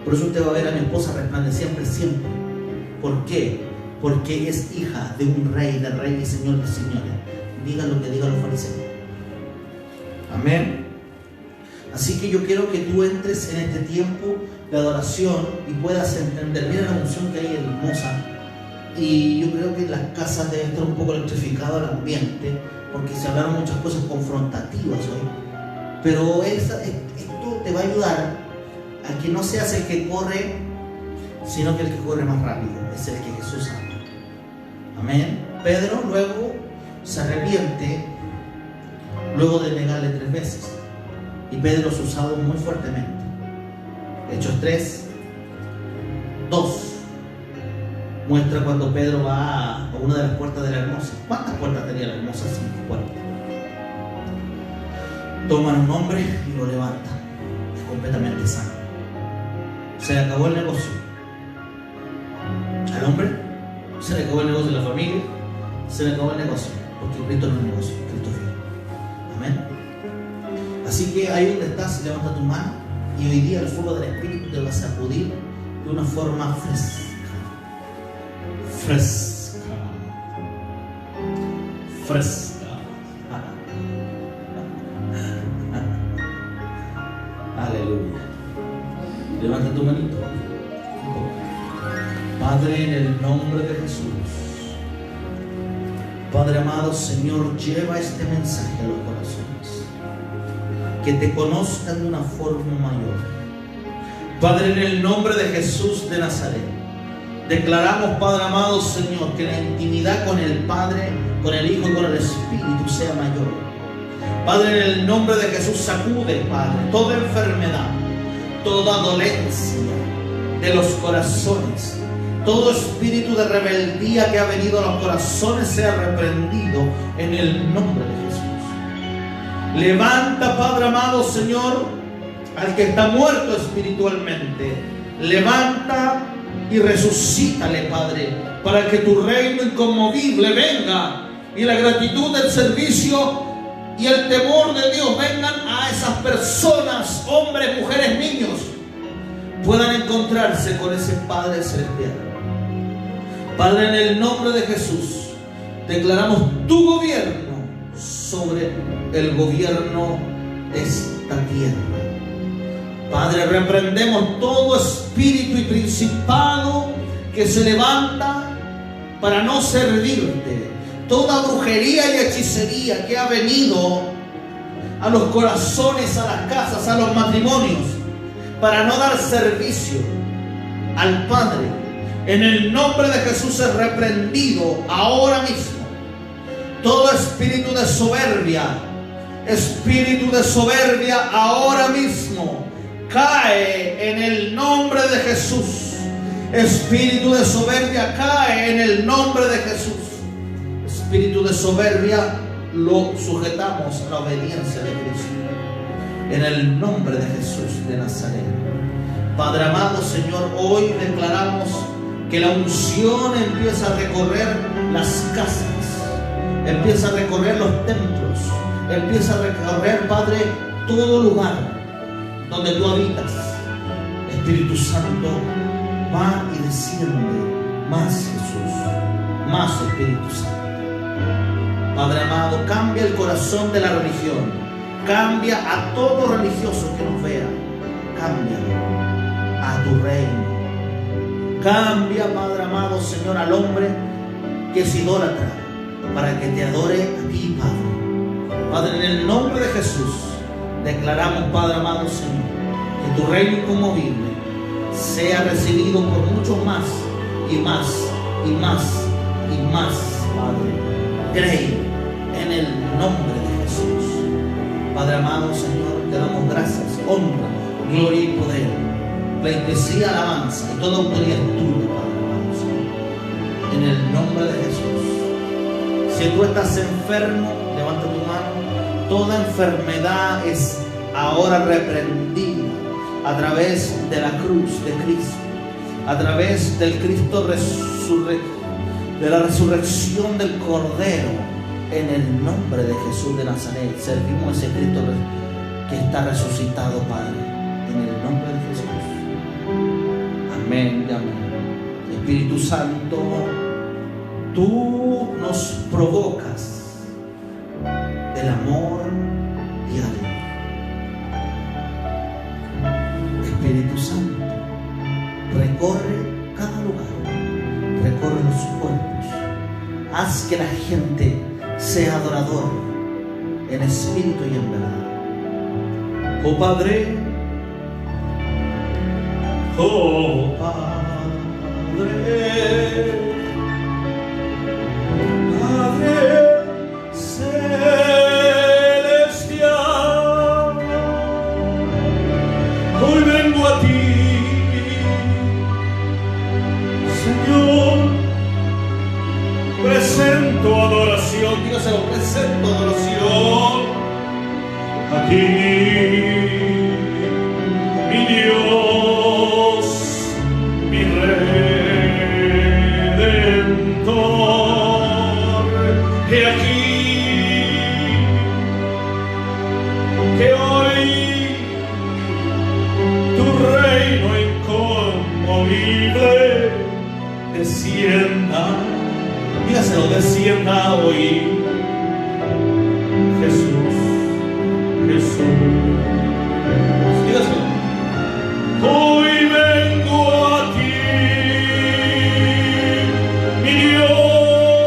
[SPEAKER 1] Por eso usted va a ver a mi esposa resplandeciente siempre. ¿Por qué? Porque es hija de un rey, del rey y señor de señores. Digan lo que digan los fariseos. Amén. Así que yo quiero que tú entres en este tiempo de adoración y puedas entender. Mira la unción que hay hermosa. Y yo creo que en las casas debe estar un poco electrificado el ambiente, porque se hablaron muchas cosas confrontativas hoy. Pero esto te va a ayudar a que no seas el que corre, sino que el que corre más rápido es el que Jesús ama. Amén. Pedro luego se arrepiente luego de negarle 3 veces. Y Pedro es usado muy fuertemente. Hechos 3, 2 muestra cuando Pedro va a una de las puertas de la hermosa. ¿Cuántas puertas tenía la hermosa? 5 puertas. Toman un hombre y lo levantan, completamente sano. Se le acabó el negocio. Al hombre se le acabó el negocio de la familia, se le acabó el negocio, porque Cristo no es negocio, Cristo es fiel. Amén. Así que ahí donde estás, levanta tu mano y hoy día el fuego del Espíritu te va a sacudir de una forma fresca. Fresca. Fresca. Aleluya. Levanta tu manito. Padre, en el nombre de Jesús. Padre amado, Señor, lleva este mensaje a los corazones. Que te conozcan de una forma mayor. Padre, en el nombre de Jesús de Nazaret, declaramos, Padre amado, Señor, que la intimidad con el Padre, con el Hijo y con el Espíritu sea mayor. Padre, en el nombre de Jesús, sacude, Padre, toda enfermedad, toda dolencia de los corazones, todo espíritu de rebeldía que ha venido a los corazones sea reprendido en el nombre de Jesús. Levanta, Padre amado, Señor, al que está muerto espiritualmente. Levanta y resucítale, Padre, para que tu reino inconmovible venga y la gratitud del servicio y el temor de Dios vengan a esas personas, hombres, mujeres, niños, puedan encontrarse con ese Padre celestial. Padre, en el nombre de Jesús, declaramos tu gobierno sobre el gobierno de esta tierra. Padre, reprendemos todo espíritu y principado que se levanta para no servirte. Toda brujería y hechicería que ha venido a los corazones, a las casas, a los matrimonios, para no dar servicio al Padre, en el nombre de Jesús es reprendido ahora mismo. Todo espíritu de soberbia ahora mismo cae en el nombre de Jesús. Espíritu de soberbia cae en el nombre de Jesús. Espíritu de soberbia lo sujetamos a la obediencia de Cristo. En el nombre de Jesús de Nazaret. Padre amado, Señor, hoy declaramos que la unción empieza a recorrer las casas, empieza a recorrer los templos, empieza a recorrer, Padre, todo lugar donde tú habitas. Espíritu Santo, va y desciende más, Jesús, más Espíritu Santo. Padre amado, cambia el corazón de la religión, cambia a todo religioso que nos vea, cámbialo a tu reino. Cambia, Padre amado, Señor, al hombre que es idólatra, para que te adore a ti, Padre. Padre, en el nombre de Jesús, declaramos, Padre amado, Señor, que tu reino inconmovible sea recibido por muchos más y más y más y más, Padre. Cree en el nombre de Jesús. Padre amado, Señor, te damos gracias, honra, gloria y poder, pleitesía, alabanza y toda autoridad tuya, Padre amado, Señor. En el nombre de Jesús. Si tú estás enfermo, levanta tu mano. Toda enfermedad es ahora reprendida a través de la cruz de Cristo, a través del Cristo de la resurrección del Cordero. En el nombre de Jesús de Nazaret servimos a ese Cristo que está resucitado, Padre, en el nombre de Jesús. Amén y amén. Espíritu Santo, tú nos provocas el amor diario. Espíritu Santo, recorre cada lugar, recorre los cuerpos, haz que la gente sea adorador en espíritu y en verdad. Oh Padre, oh Padre, Padre,
[SPEAKER 2] ti, mi Dios, mi Redentor. He aquí que hoy tu reino inconmovible descienda, dígaselo, descienda hoy. Jesús, Jesús, dígaselo. Hoy vengo a ti, mi Dios,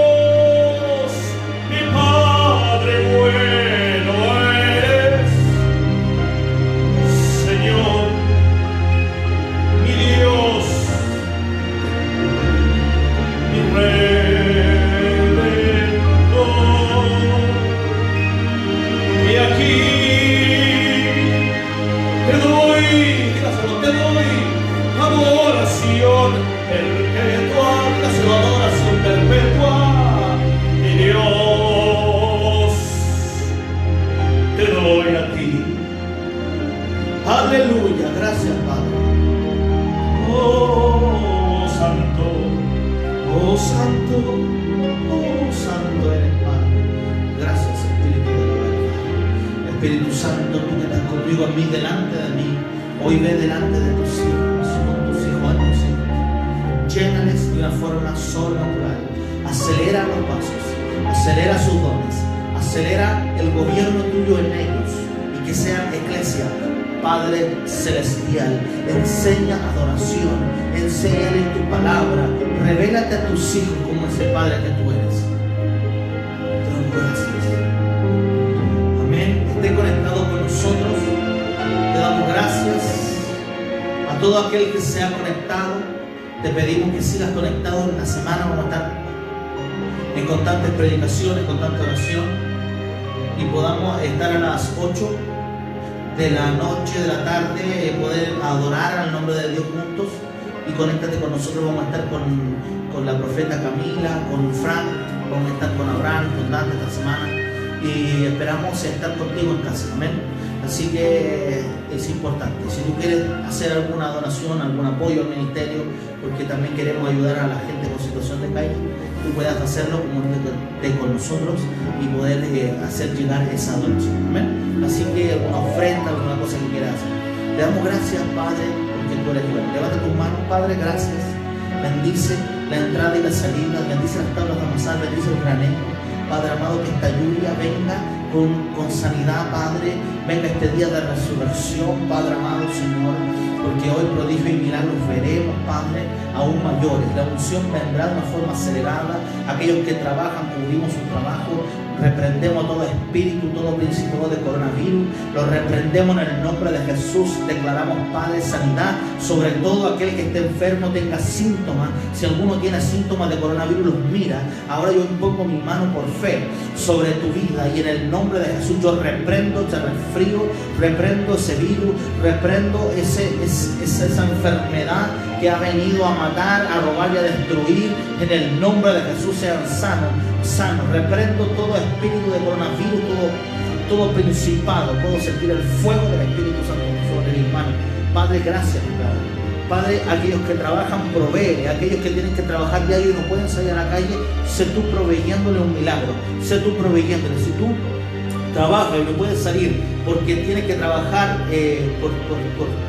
[SPEAKER 2] mi Padre bueno eres, Señor, mi Dios, mi Redentor. Y aquí te doy, dígaselo, te doy adoración perpetua, dígaselo, adoración perpetua, mi Dios, te doy a ti.
[SPEAKER 1] Aleluya, gracias Padre.
[SPEAKER 2] Oh Santo, oh Santo,
[SPEAKER 1] Oh, santo eres Padre. Gracias Espíritu de la verdad. Espíritu Santo, tú que estás conmigo a mí, delante de mí. Hoy ve delante de tus hijos, con tus hijos, en tus hijos. Llénales de una forma sobrenatural. Acelera los pasos, acelera sus dones, acelera el gobierno tuyo en ellos y que sean iglesia. Padre celestial, enseña adoración, enséñale tu palabra, revélate a tus hijos como ese Padre que tú eres. Te doy gracias. Amén. Esté conectado con nosotros. Te damos gracias a todo aquel que se ha conectado. Te pedimos que sigas conectado en la semana. Vamos a estar en constantes predicaciones, constante oración, y podamos estar a las 8 de la noche, de la tarde, poder adorar al nombre de Dios juntos. Y conéctate con nosotros. Vamos a estar con la profeta Camila, con Frank, vamos a estar con Abraham, con Dante esta semana, y esperamos estar contigo en casa. Amén. Así que es importante, si tú quieres hacer alguna donación, algún apoyo al ministerio, porque también queremos ayudar a la gente con situación de calle, tú puedas hacerlo, comunícate con nosotros y poder hacer llegar esa donación. Amén. Así que alguna ofrenda, alguna cosa que quieras hacer. Te damos gracias, Padre, porque tú eres bueno. Levanta tus manos, Padre, gracias. Bendice la entrada y la salida, bendice las tablas de amasar, bendice el granero. Padre amado, que esta lluvia venga con sanidad, Padre. Venga este día de resurrección, Padre amado, Señor, porque hoy prodigios y milagros veremos, Padre, aún mayores. La unción vendrá de una forma acelerada. Aquellos que trabajan, cubrimos su trabajo. Reprendemos todo espíritu, todo principio de coronavirus. Lo reprendemos en el nombre de Jesús. Declaramos, Padre, sanidad sobre todo aquel que esté enfermo, tenga síntomas. Si alguno tiene síntomas de coronavirus, los mira. Ahora yo impongo mi mano por fe sobre tu vida y en el nombre de Jesús yo reprendo ese resfrío, reprendo ese virus, reprendo esa enfermedad que ha venido a matar, a robar y a destruir. En el nombre de Jesús sean sanos. Reprendo todo espíritu de coronavirus, todo principado. Puedo sentir el fuego del Espíritu Santo sobre mis manos. Padre, gracias, Padre, aquellos que trabajan, provee. Aquellos que tienen que trabajar diario y no pueden salir a la calle, sé tú proveyéndole un milagro. Sé tú proveyéndole. Si tú trabajas y no puedes salir porque tienes que trabajar por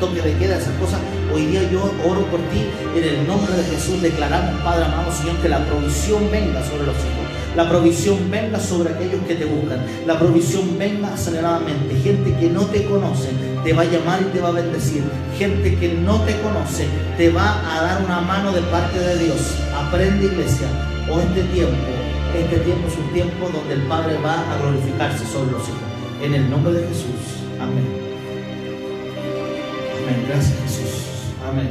[SPEAKER 1] toque de queda, esas cosas, hoy día yo oro por ti en el nombre de Jesús. Declaramos, Padre amado, Señor, que la provisión venga sobre los hijos. La provisión venga sobre aquellos que te buscan. La provisión venga aceleradamente. Gente que no te conoce te va a llamar y te va a bendecir. Gente que no te conoce te va a dar una mano de parte de Dios. Aprende, iglesia, este tiempo es un tiempo donde el Padre va a glorificarse sobre los hijos. En el nombre de Jesús. Amén. Amén. Gracias, Jesús. Amén.